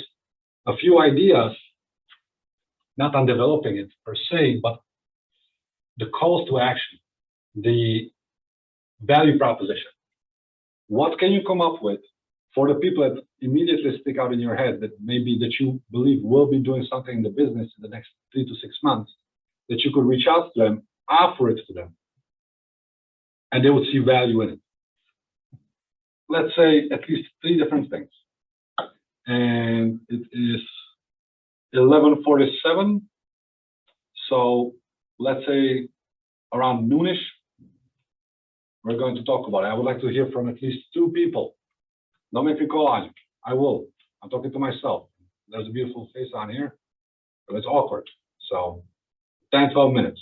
a few ideas, not on developing it per se, but the calls to action, the value proposition. What can you come up with for the people that immediately stick out in your head that maybe that you believe will be doing something in the business in the next 3 to 6 months, that you could reach out to them, offer it to them, and they would see value in it. Let's say at least 3 different things. And it is 11:47. So let's say around noonish, we're going to talk about it. I would like to hear from at least 2 people. Don't make me call on you. I will. I'm talking to myself. There's a beautiful face on here, but it's awkward. So 10, 12 minutes.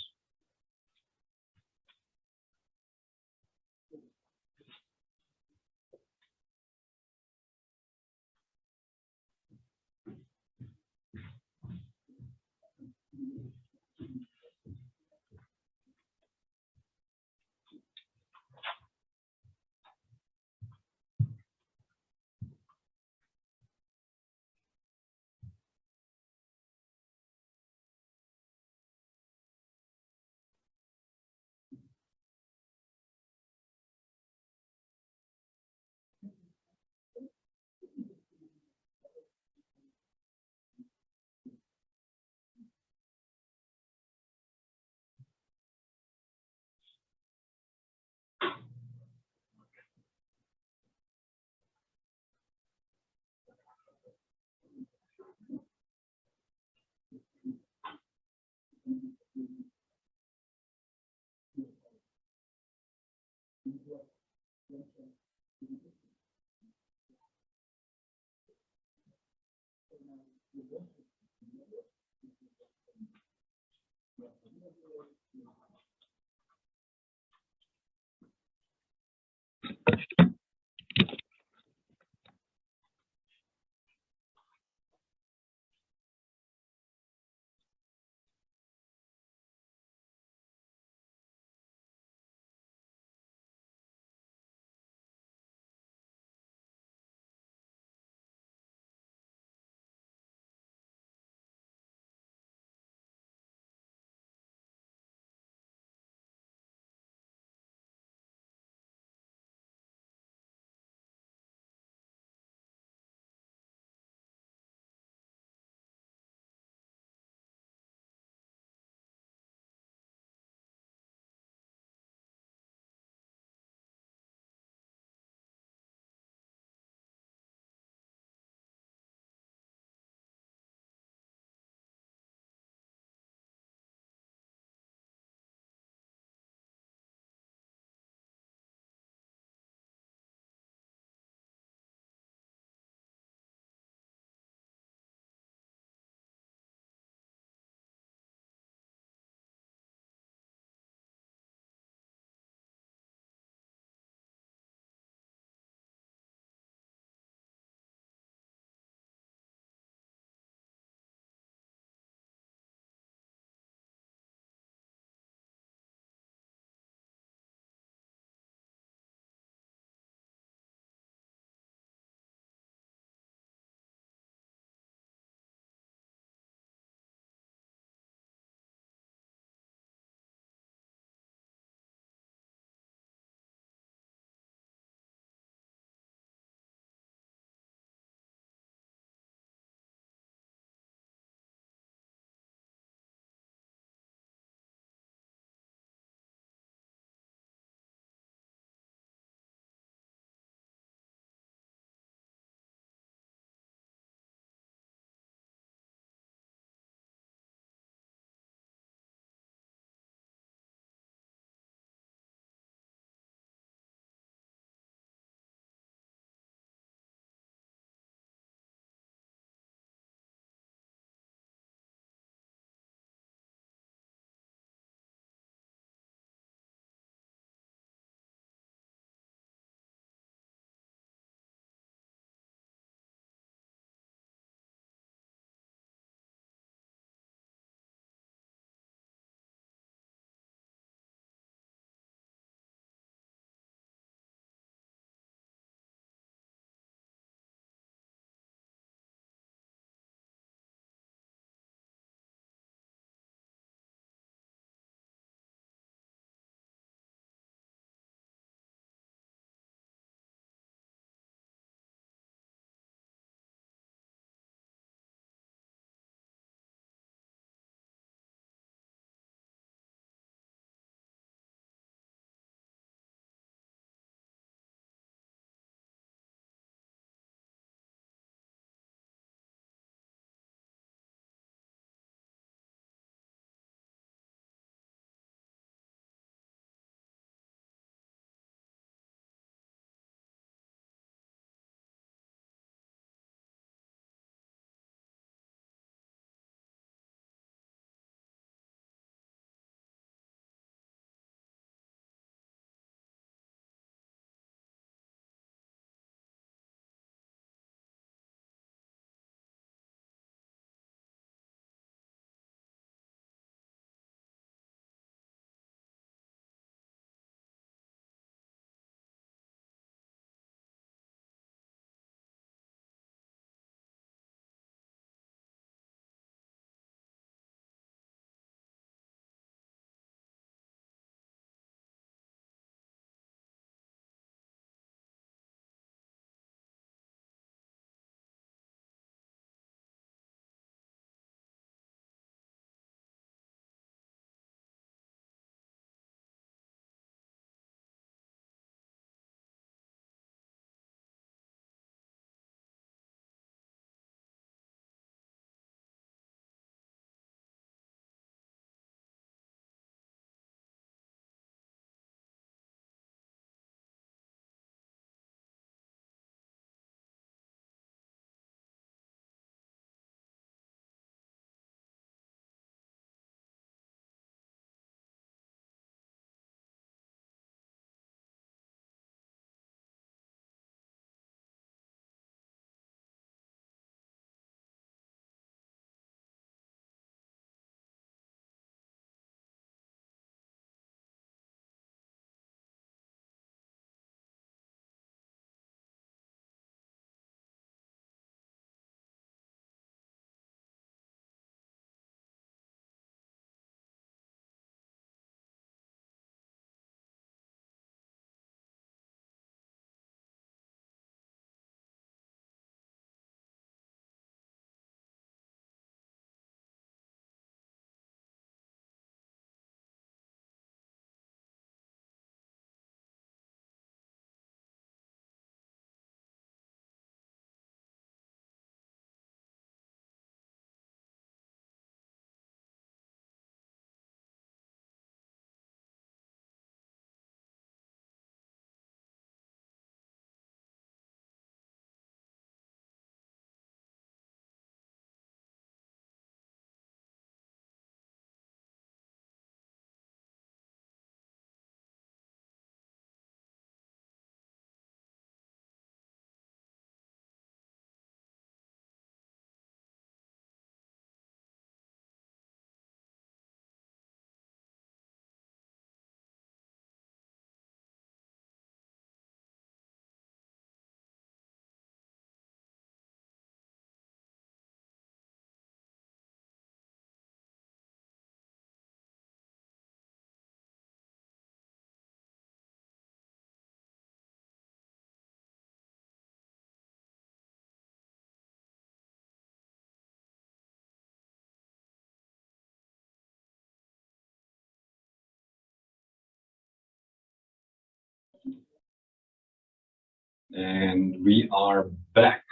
And we are back.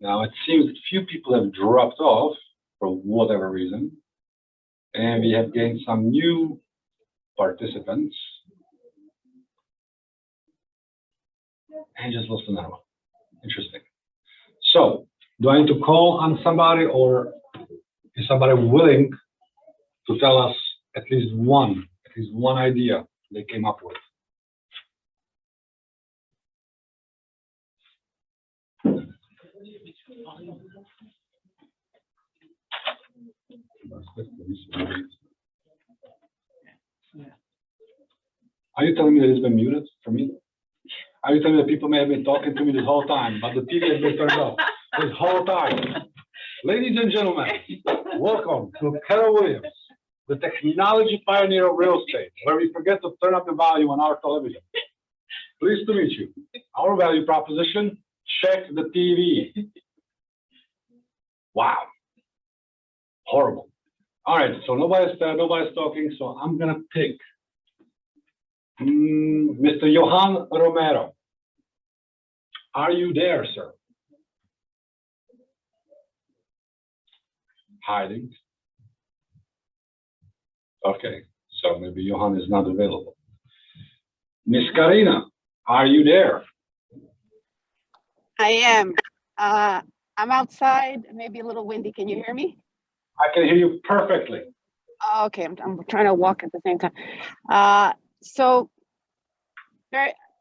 Now it seems that few people have dropped off for whatever reason, and we have gained some new participants. And just lost another one. Interesting. So, do I need to call on somebody, or is somebody willing to tell us at least one idea they came up with? Are you telling me that it's been muted for me? Are you telling me that people may have been talking to me this whole time, but the TV has been turned off this whole time? Ladies and gentlemen, welcome to Keller Williams, the technology pioneer of real estate, where we forget to turn up the volume on our television. Pleased to meet you. Our value proposition, check the TV. Wow. Horrible. All right, so nobody's talking, so I'm gonna pick Mr. Johan Romero. Are you there, sir? Hiding. Okay, so maybe Johan is not available. Miss Karina, are you there? I am. I'm outside, maybe a little windy. Can you hear me? I can hear you perfectly. Oh, okay, I'm trying to walk at the same time. So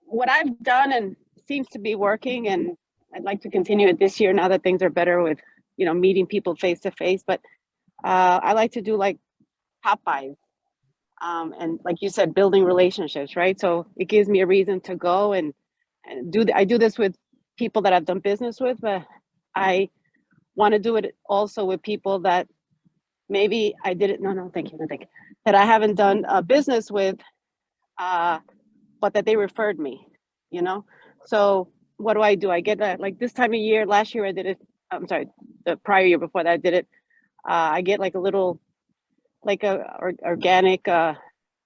what I've done and seems to be working, and I'd like to continue it this year now that things are better with, meeting people face to face. But I like to do like Popeyes, and like you said, building relationships, right? So it gives me a reason to go and I do this with people that I've done business with, but I want to do it also with people that maybe I didn't. No, thank you, no, thank you. That I haven't done business with, but that they referred me. So what do? I get that, like this time of year. Last year I did it. I'm sorry, the prior year before that I did it. I get like a little, like organic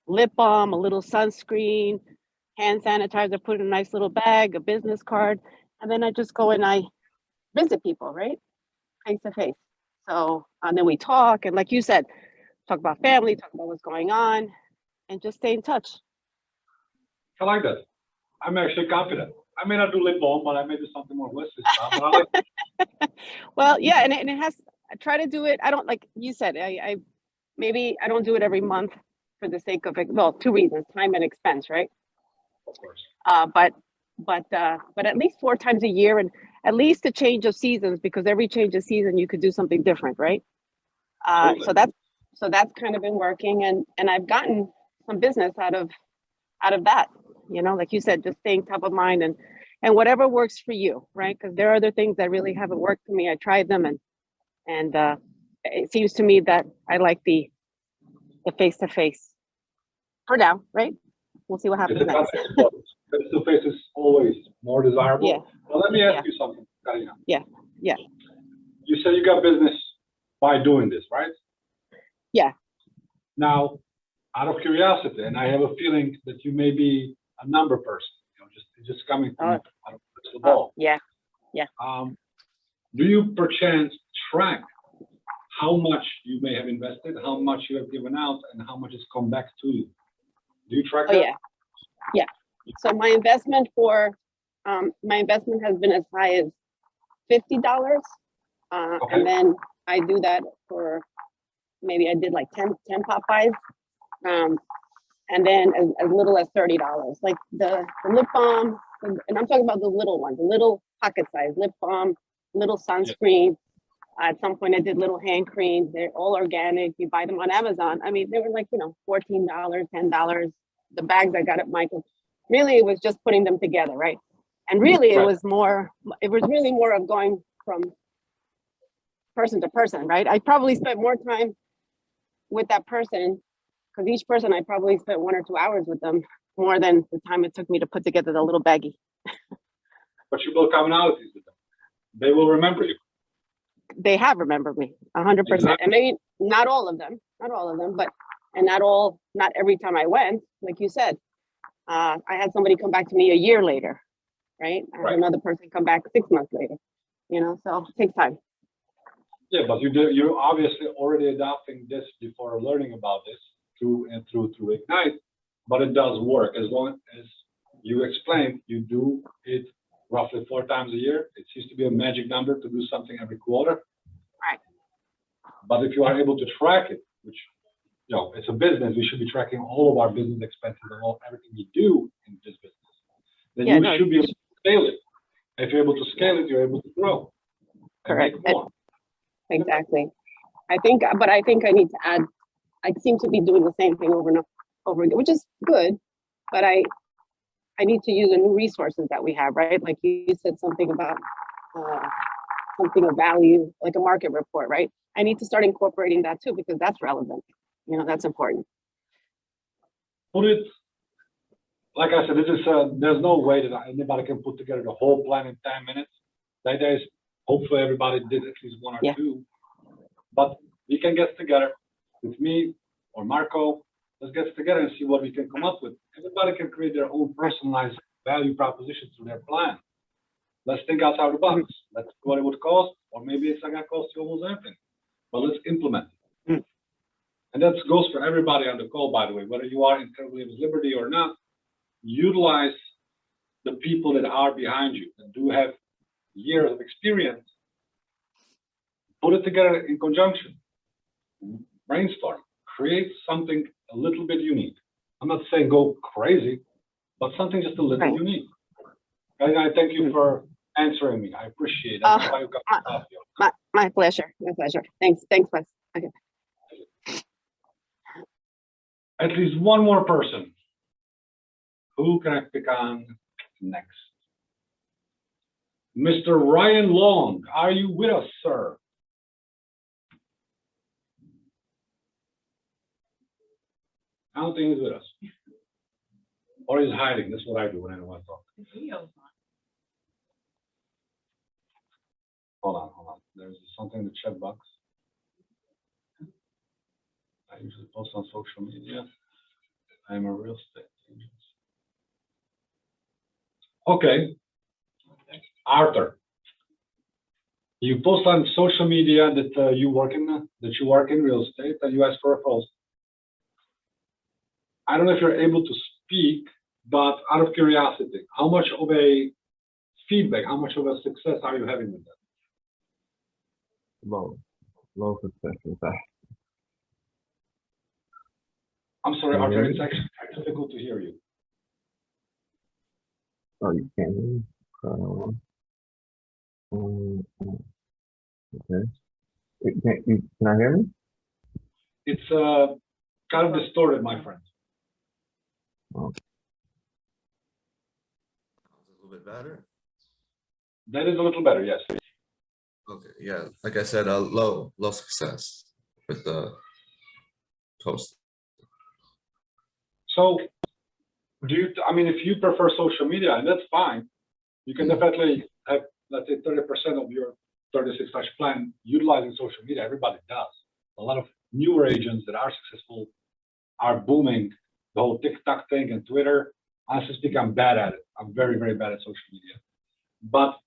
lip balm, a little sunscreen, hand sanitizer, put in a nice little bag, a business card, and then I just go and I visit people, right, face to face. So and then we talk, and like you said, talk about family, talk about what's going on, and just stay in touch. I like that. I'm actually confident. I may not do lip balm, but I may do something more Wesley style. But I like it. Well, yeah, and it has. I try to do it. I don't, like you said. I maybe I don't do it every month for the sake of it. Well, two reasons: time and expense, right? Of course. But at least 4 times a year, and at least a change of seasons, because every change of season you could do something different, right? So that's kind of been working, and I've gotten some business out of that. Like you said, just staying top of mind and whatever works for you, right? Because there are other things that really haven't worked for me. I tried them, and it seems to me that I like the face to face for now, right? We'll see what happens next. Face to face is always more desirable. Yeah. Well, let me ask you something, Karina. Yeah. You said you got business by doing this, right? Yeah. Now, out of curiosity, and I have a feeling that you may be a number person, just coming from out of the ball. Yeah. Do you perchance track how much you may have invested, how much you have given out, and how much has come back to you? Do you track that? Yeah. So my investment has been as high as $50, Okay. and then I do that for maybe I did like 10 Popeyes, and then as little as $30. Like the lip balm, and I'm talking about the little ones, the little pocket size lip balm, little sunscreen. At some point I did little hand creams. They're all organic. You buy them on Amazon. I mean, they were like, $14, $10. The bags I got at Michael's. Really, it was just putting them together, right? And really, it was really more of going from person to person, right? I probably spent more time with that person, because each person I probably spent 1 or 2 hours with them, more than the time it took me to put together the little baggie. But you build commonalities with them. They will remember you. They have remembered me 100%. Exactly. And maybe not all of them, but not every time I went, like you said. I had somebody come back to me a year later, right? I have Right. another person come back 6 months later, so it takes time. Yeah, but you're obviously already adopting this before learning about this through Ignite, but it does work as long as you explain you do it roughly 4 times a year. It seems to be a magic number to do something every quarter. Right. But if you are able to track it, which it's a business, we should be tracking all of our business expenses and everything we do in this business. Then Yeah, you no, should be able to scale it. If you're able to scale it, you're able to grow. And correct. make more. Exactly. I think I need to add, I seem to be doing the same thing over and over again, which is good, but I need to use the new resources that we have, right? Like you said something about something of value, like a market report, right? I need to start incorporating that too, because that's relevant. That's important. Put it, like I said, there's no way that anybody can put together the whole plan in 10 minutes. The idea is hopefully everybody did at least one or Yeah. two, but we can get together with me or Marco. Let's get together and see what we can come up with. Everybody can create their own personalized value proposition through their plan. Let's think outside the box. Let's see what it would cost, or maybe it's not going to cost you almost anything, but let's implement it. And that goes for everybody on the call, by the way, whether you are in Williams Liberty or not. Utilize the people that are behind you that do have years of experience. Put it together in conjunction. Brainstorm. Create something a little bit unique. I'm not saying go crazy, but something just a little Right. unique. And I thank you for answering me. I appreciate it. That's why you got to talk to you. My pleasure. My pleasure. Thanks, Wes. Okay. At least one more person. Who can I pick on next? Mr. Ryan Long, are you with us, sir? I don't think he's with us. Or he's hiding. That's what I do when I don't want to talk. The video's on. Hold on. There's something in the chat box. I usually post on social media. I'm a real estate agent. Okay. Arthur, you post on social media that you work in real estate and you ask for referrals. I don't know if you're able to speak, but out of curiosity, how much of a feedback, how much of a success are you having with that? Low success in fact. I'm sorry, Can you Arthur, hear it's actually difficult to hear you. Oh, you can't hear me? Okay. Can I hear me? It's kind of distorted, my friend. Oh. A little bit better. That is a little better, yes. Okay, yeah, like I said, low success with the post. So, if you prefer social media, and that's fine, you can definitely have, let's say, 30% of your 36 touch plan utilizing social media. Everybody does. A lot of newer agents that are successful are booming the whole TikTok thing and Twitter. Honestly speaking, I'm bad at it. I'm very, very bad at social media. But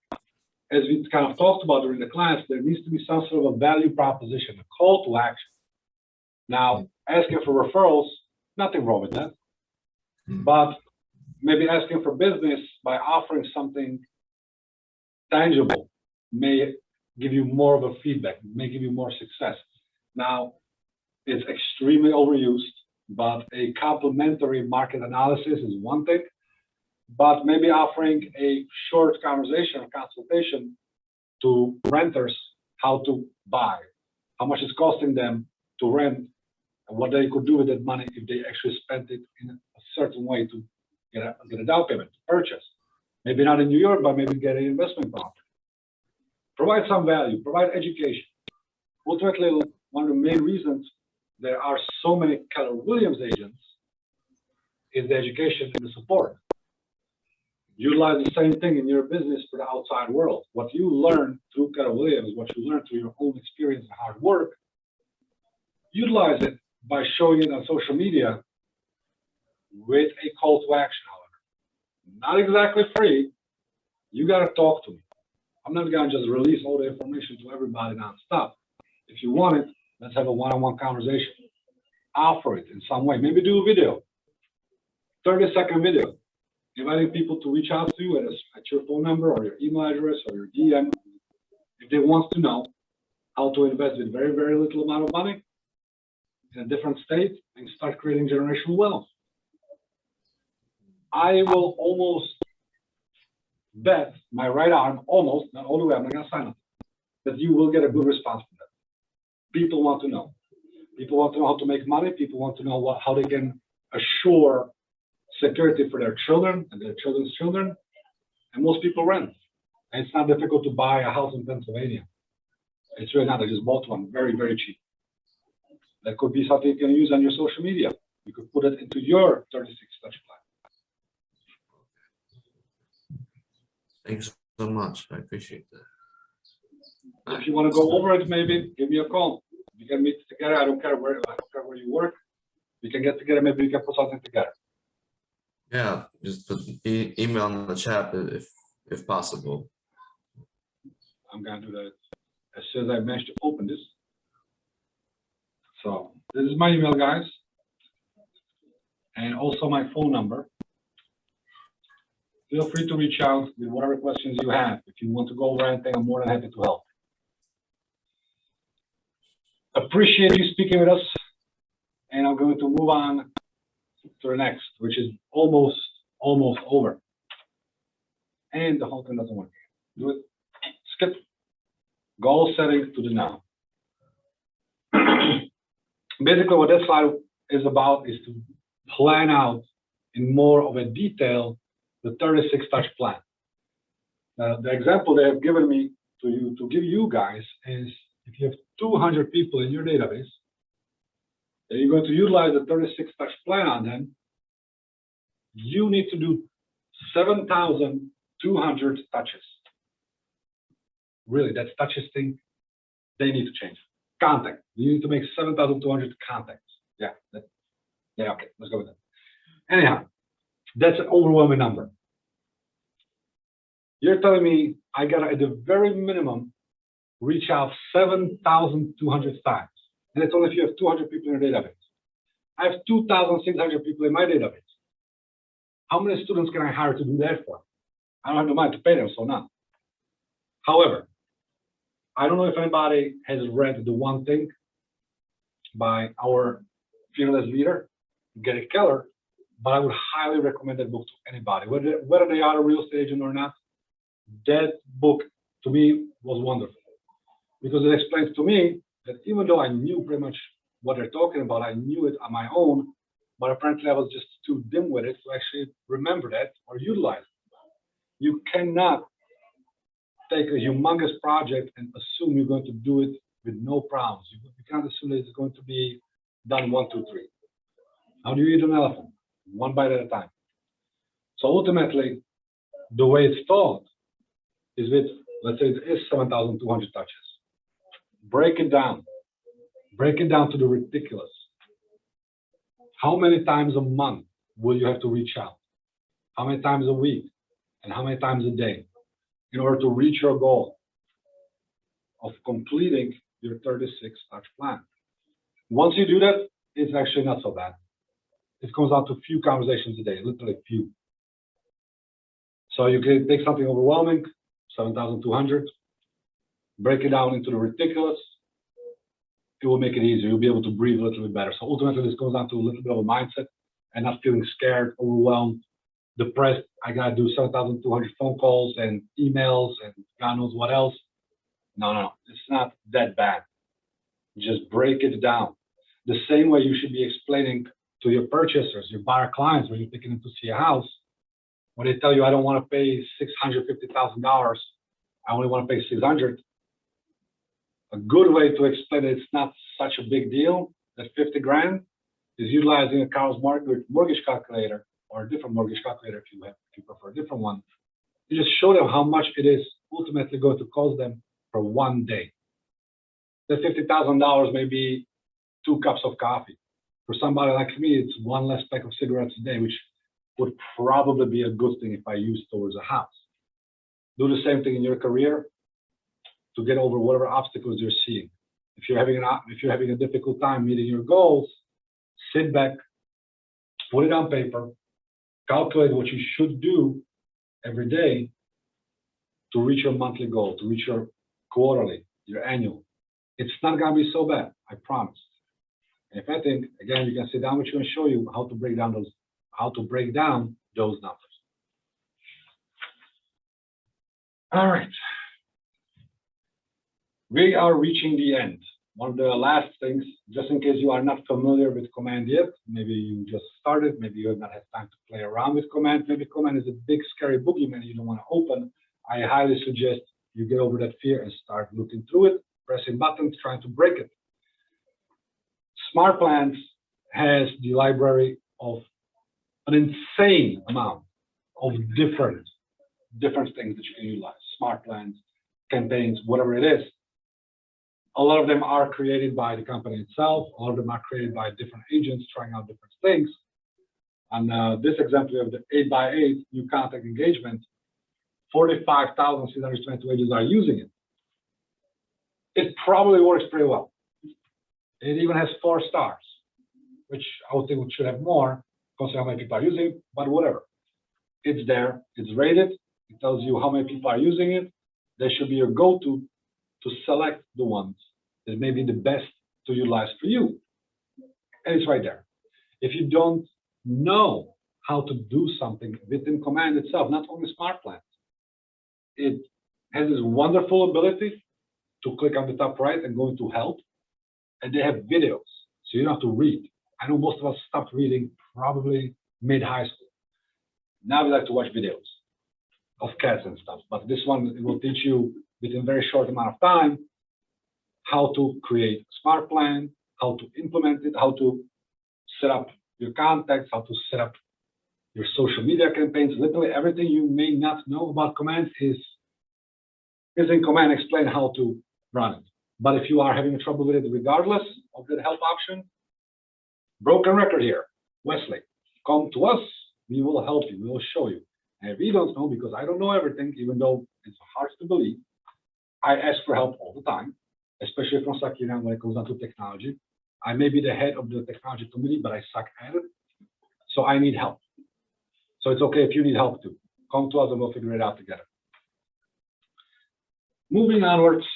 as we kind of talked about during the class, there needs to be some sort of a value proposition, a call to action. Now, asking for referrals, nothing wrong with that. But maybe asking for business by offering something tangible may give you more of a feedback, may give you more success. Now, it's extremely overused, but a complementary market analysis is one thing, but maybe offering a short conversation, a consultation to renters, how to buy, how much it's costing them to rent, and what they could do with that money if they actually spent it in a certain way to get a down payment, to purchase. Maybe not in New York, but maybe get an investment property. Provide some value, provide education. Ultimately, one of the main reasons there are so many Keller Williams agents is the education and the support. Utilize the same thing in your business for the outside world. What you learn through Keller Williams, what you learn through your own experience and hard work, utilize it by showing it on social media with a call to action, however. Not exactly free, You gotta talk to me. I'm not gonna just release all the information to everybody nonstop. If you want it, let's have a one-on-one conversation. Offer it in some way. Maybe do a video, 30-second video, inviting people to reach out to you at your phone number or your email address or your DM if they want to know how to invest with very, very little amount of money in a different state and start creating generational wealth. I will almost bet my right arm, almost, not all the way, I'm not gonna sign up, that you will get a good response from that. People want to know. People want to know how to make money. People want to know how they can assure security for their children and their children's children. And most people rent. And it's not difficult to buy a house in Pennsylvania. It's really not. I just bought one very, very cheap. That could be something you can use on your social media. You could put it into your 36 touch plan. Thanks so much. I appreciate that. If you want to go over it, maybe give me a call. We can meet together. I don't care where you work. We can get together. Maybe we can put something together. Yeah, just put email in the chat if possible. I'm gonna do that as soon as I manage to open this. So this is my email, guys, and also my phone number. Feel free to reach out with whatever questions you have. If you want to go over anything, I'm more than happy to help. Appreciate you speaking with us, and I'm going to move on to the next, which is almost over. And the whole thing doesn't work. Do it. Skip. Goal setting to the now. Basically, what this slide is about is to plan out in more of a detail the 36 touch plan. The example they have given me to give you guys is if you have 200 people in your database, and you're going to utilize the 36 touch plan on them, you need to do 7,200 touches. Really, that's touches thing. They need to change. Contact. You need to make 7,200 contacts. Yeah. Okay. Let's go with that. Anyhow, that's an overwhelming number. You're telling me I gotta, at the very minimum, reach out 7,200 times. And it's only if you have 200 people in your database. I have 2,600 people in my database. How many students can I hire to do that for? I don't have the money to pay them, so none. However, I don't know if anybody has read The One Thing by our fearless leader, Gary Keller, but I would highly recommend that book to anybody, whether they are a real estate agent or not. That book, to me, was wonderful because it explains to me that even though I knew pretty much what they're talking about, I knew it on my own, but apparently I was just too dim with it to actually remember that or utilize it. You cannot take a humongous project and assume you're going to do it with no problems. You can't assume that it's going to be done 1, 2, 3. How do you eat an elephant? One bite at a time. So ultimately, the way it's taught is with, let's say it is 7,200 touches. Break it down. Break it down to the ridiculous. How many times a month will you have to reach out? How many times a week? And how many times a day in order to reach your goal of completing your 36 touch plan? Once you do that, it's actually not so bad. It comes down to a few conversations a day, literally few. So you can take something overwhelming, 7,200, break it down into the ridiculous. It will make it easier. You'll be able to breathe a little bit better. So ultimately, this comes down to a little bit of a mindset and not feeling scared, overwhelmed, depressed. I got to do 7,200 phone calls and emails and God knows what else. No. It's not that bad. Just break it down. The same way you should be explaining to your purchasers, your buyer clients, when you're taking them to see a house, when they tell you, I don't want to pay $650,000, I only want to pay 600. A good way to explain it, it's not such a big deal, that 50 grand is utilizing a Carl's mortgage calculator or a different mortgage calculator if you prefer a different one. You just show them how much it is ultimately going to cost them for one day. That $50,000 may be 2 cups of coffee. For somebody like me, it's 1 less pack of cigarettes a day, which would probably be a good thing if I used towards a house. Do the same thing in your career to get over whatever obstacles you're seeing. If you're having a difficult time meeting your goals, sit back, put it on paper, calculate what you should do every day to reach your monthly goal, to reach your quarterly, your annual. It's not gonna be so bad, I promise. And if I think, again, you can sit down with you and show you how to break down those numbers. All right. We are reaching the end. One of the last things, just in case you are not familiar with Command yet, maybe you just started, maybe you have not had time to play around with Command, maybe Command is a big scary boogeyman you don't want to open. I highly suggest you get over that fear and start looking through it, pressing buttons, trying to break it. Smart Plans has the library of an insane amount of different things that you can utilize. Smart Plans, campaigns, whatever it is. A lot of them are created by the company itself. A lot of them are created by different agents trying out different things. And this example of the 8x8 new contact engagement, 45,622 agents are using it. It probably works pretty well. It even has 4 stars, which I would think it should have more, considering how many people are using it, but whatever. It's there, it's rated, it tells you how many people are using it. They should be your go-to to select the ones that may be the best to utilize for you. And it's right there. If you don't know how to do something within Command itself, not only Smart Plans, it has this wonderful ability to click on the top right and go into help. And they have videos, so you don't have to read. I know most of us stopped reading probably mid-high school. Now we like to watch videos of cats and stuff, but this one, it will teach you within a very short amount of time how to create a smart plan, how to implement it, how to set up your contacts, how to set up your social media campaigns. Literally everything you may not know about Command is in Command. Explain how to run it. But if you are having trouble with it regardless of the help option, broken record here, Wesley, come to us, we will help you, we will show you. And if you don't know, because I don't know everything, even though it's hard to believe, I ask for help all the time, especially from Sakina when it comes down to technology. I may be the head of the technology committee, but I suck at it. So I need help. So it's okay if you need help too. Come to us and we'll figure it out together. Moving onwards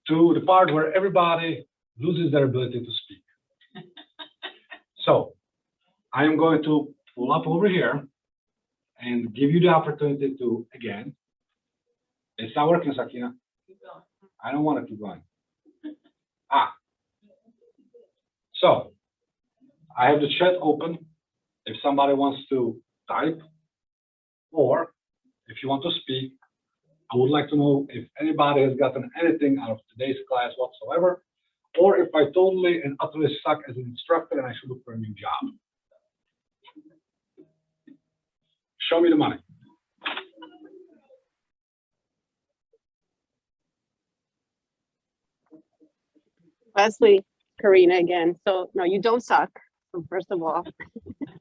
to the part where everybody loses their ability to speak. So I am going to pull up over here and give you the opportunity to, again, it's not working, Sakina. Keep going. I don't want to keep going. So I have the chat open. If somebody wants to type, or if you want to speak, I would like to know if anybody has gotten anything out of today's class whatsoever, or if I totally and utterly suck as an instructor and I should look for a new job. Show me the money. Wesley, Karina again. So no, you don't suck. So first of all,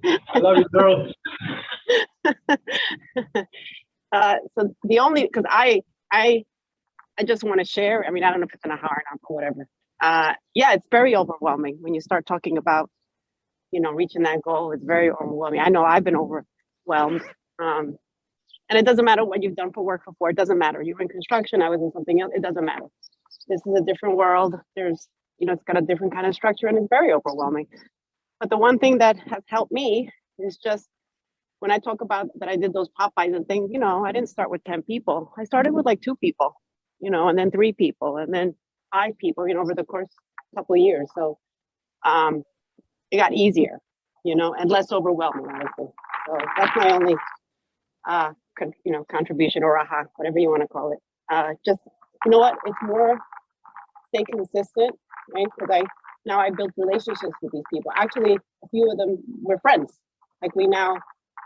I love you, girls. So the only, because I just want to share. I mean, I don't know if it's an aha or not, but whatever. Yeah, it's very overwhelming when you start talking about, you know, reaching that goal. It's very overwhelming. I know I've been overwhelmed. And it doesn't matter what you've done for work before. It doesn't matter. You were in construction. I was in something else. It doesn't matter. This is a different world. There's, you know, it's got a different kind of structure and it's very overwhelming. But the one thing that has helped me is just when I talk about that I did those Popeyes and things, you know, I didn't start with 10 people. I started with like 2 people, you know, and then 3 people and then 5 people, you know, over the course of a couple of years. So it got easier, you know, and less overwhelming, honestly. So that's my only, you know, contribution or aha, whatever you want to call it. Just, you know what, it's more stay consistent, right? Because now I built relationships with these people. Actually, a few of them were friends. Like we now,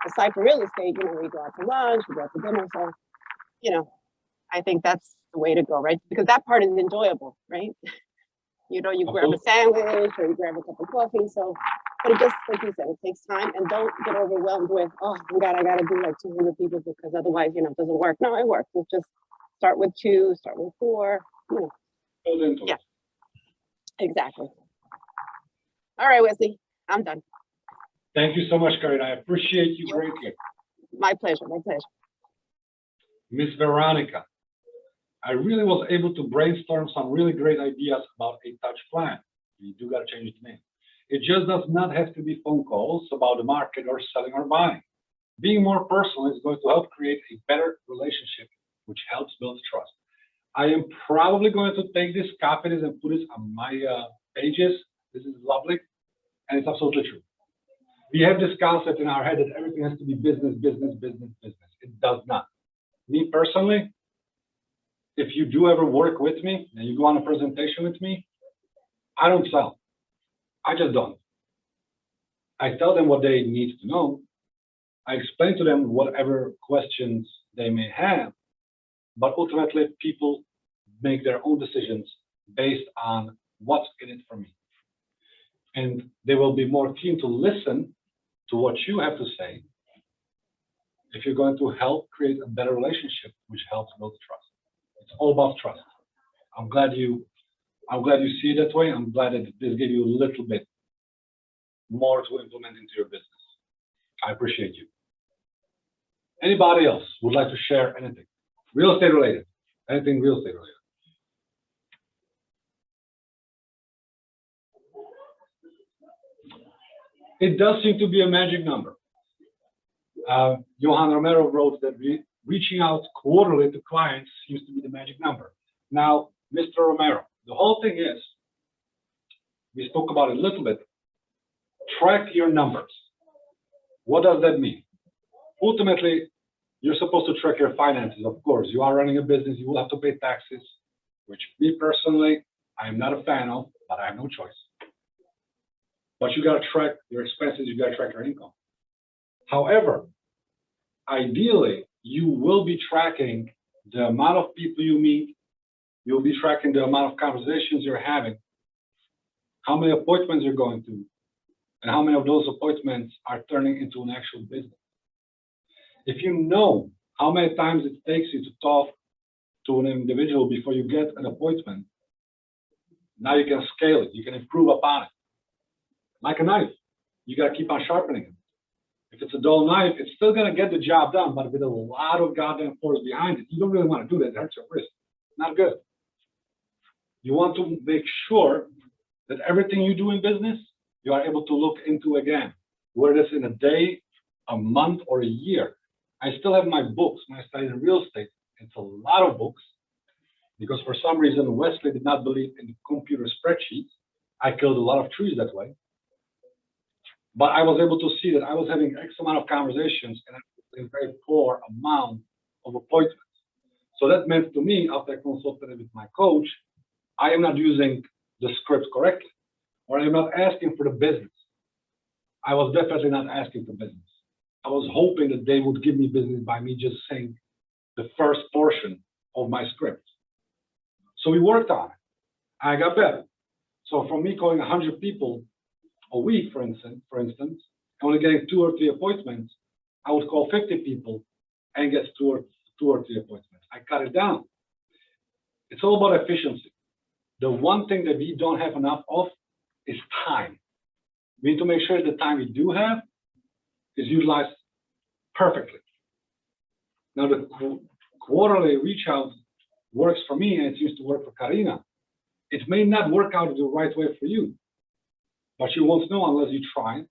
aside from real estate, you know, we go out to lunch, we go out to dinner. So, you know, I think that's the way to go, right? Because that part is enjoyable, right? You know, you grab a sandwich or you grab a cup of coffee. So But it just, like you said, it takes time, and don't get overwhelmed with, oh my God, I gotta do like 200 people because otherwise, it doesn't work. No, it works. It's just start with 2, start with 4. Build into Yeah. it. Exactly. All right, Wesley, I'm done. Thank you so much, Karina. I appreciate you greatly. My pleasure, my pleasure. Miss Veronica, I really was able to brainstorm some really great ideas about a touch plan. You do gotta change the name. It just does not have to be phone calls about the market or selling or buying. Being more personal is going to help create a better relationship, which helps build trust. I am probably going to take this, copy this, and put it on my pages. This is lovely, and it's absolutely true. We have this concept in our head that everything has to be business, business, business, business. It does not. Me personally, if you do ever work with me and you go on a presentation with me, I don't sell. I just don't. I tell them what they need to know. I explain to them whatever questions they may have, but ultimately people make their own decisions based on what's in it for me. And they will be more keen to listen to what you have to say if you're going to help create a better relationship, which helps build trust. It's all about trust. I'm glad you see it that way. I'm glad that this gave you a little bit more to implement into your business. I appreciate you. Anybody else would like to share anything? Real estate related, anything real estate related? It does seem to be a magic number. Johan Romero wrote that reaching out quarterly to clients seems to be the magic number. Now, Mr. Romero, the whole thing is, we spoke about it a little bit, track your numbers. What does that mean? Ultimately, you're supposed to track your finances, of course. You are running a business, you will have to pay taxes, which me personally, I am not a fan of, but I have no choice. But you gotta track your expenses, you gotta track your income. However, ideally, you will be tracking the amount of people you meet, you'll be tracking the amount of conversations you're having, how many appointments you're going to, and how many of those appointments are turning into an actual business. If you know how many times it takes you to talk to an individual before you get an appointment, now you can scale it, you can improve upon it. Like a knife, you gotta keep on sharpening it. If it's a dull knife, it's still gonna get the job done, but with a lot of goddamn force behind it. You don't really wanna do that, it hurts your wrist. Not good. You want to make sure that everything you do in business, you are able to look into again, whether it's in a day, a month, or a year. I still have my books when I studied in real estate. It's a lot of books because for some reason, Wesley did not believe in the computer spreadsheets. I killed a lot of trees that way. But I was able to see that I was having X amount of conversations and I was a very poor amount of appointments. So that meant to me, after I consulted with my coach, I am not using the script correctly, or I'm not asking for the business. I was definitely not asking for business. I was hoping that they would give me business by me just saying the first portion of my script. So we worked on it. I got better. So from me calling 100 people a week, for instance, only getting 2 or 3 appointments, I would call 50 people and get 2 or 3 appointments. I cut it down. It's all about efficiency. The one thing that we don't have enough of is time. We need to make sure the time we do have is utilized perfectly. Now, the quarterly reach out works for me and it seems to work for Karina. It may not work out the right way for you, but you won't know unless you try it.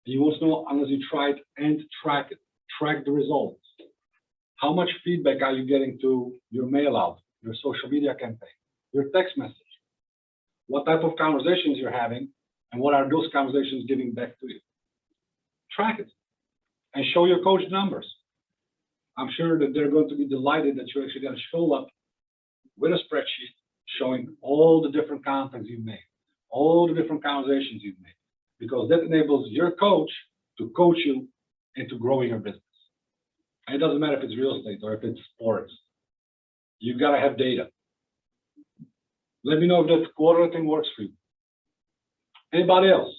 You won't know unless you try it and track it. Track the results. How much feedback are you getting to your mail out, your social media campaign, your text message? What type of conversations you're having, and what are those conversations giving back to you? Track it and show your coach numbers. I'm sure that they're going to be delighted that you're actually going to show up with a spreadsheet showing all the different contacts you've made, all the different conversations you've made, because that enables your coach to coach you into growing your business. And it doesn't matter if it's real estate or if it's sports. You've got to have data. Let me know if that quarterly thing works for you. Anybody else?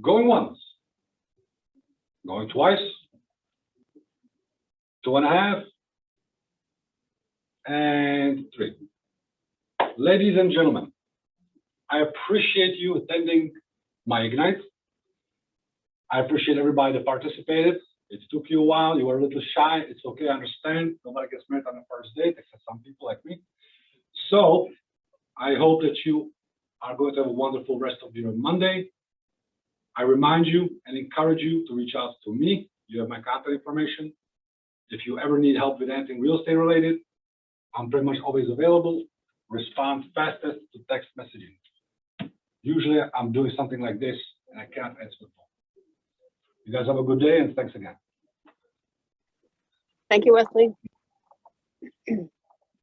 Going once. Going twice. 2.5. And 3. Ladies and gentlemen, I appreciate you attending my Ignite. I appreciate everybody that participated. It took you a while. You were a little shy. It's okay. I understand. Nobody gets married on the first date, except some people like me. So I hope that you are going to have a wonderful rest of your Monday. I remind you and encourage you to reach out to me. You have my contact information. If you ever need help with anything real estate related, I'm pretty much always available. Respond fastest to text messaging. Usually I'm doing something like this and I can't answer the phone. You guys have a good day and thanks again. Thank you, Wesley.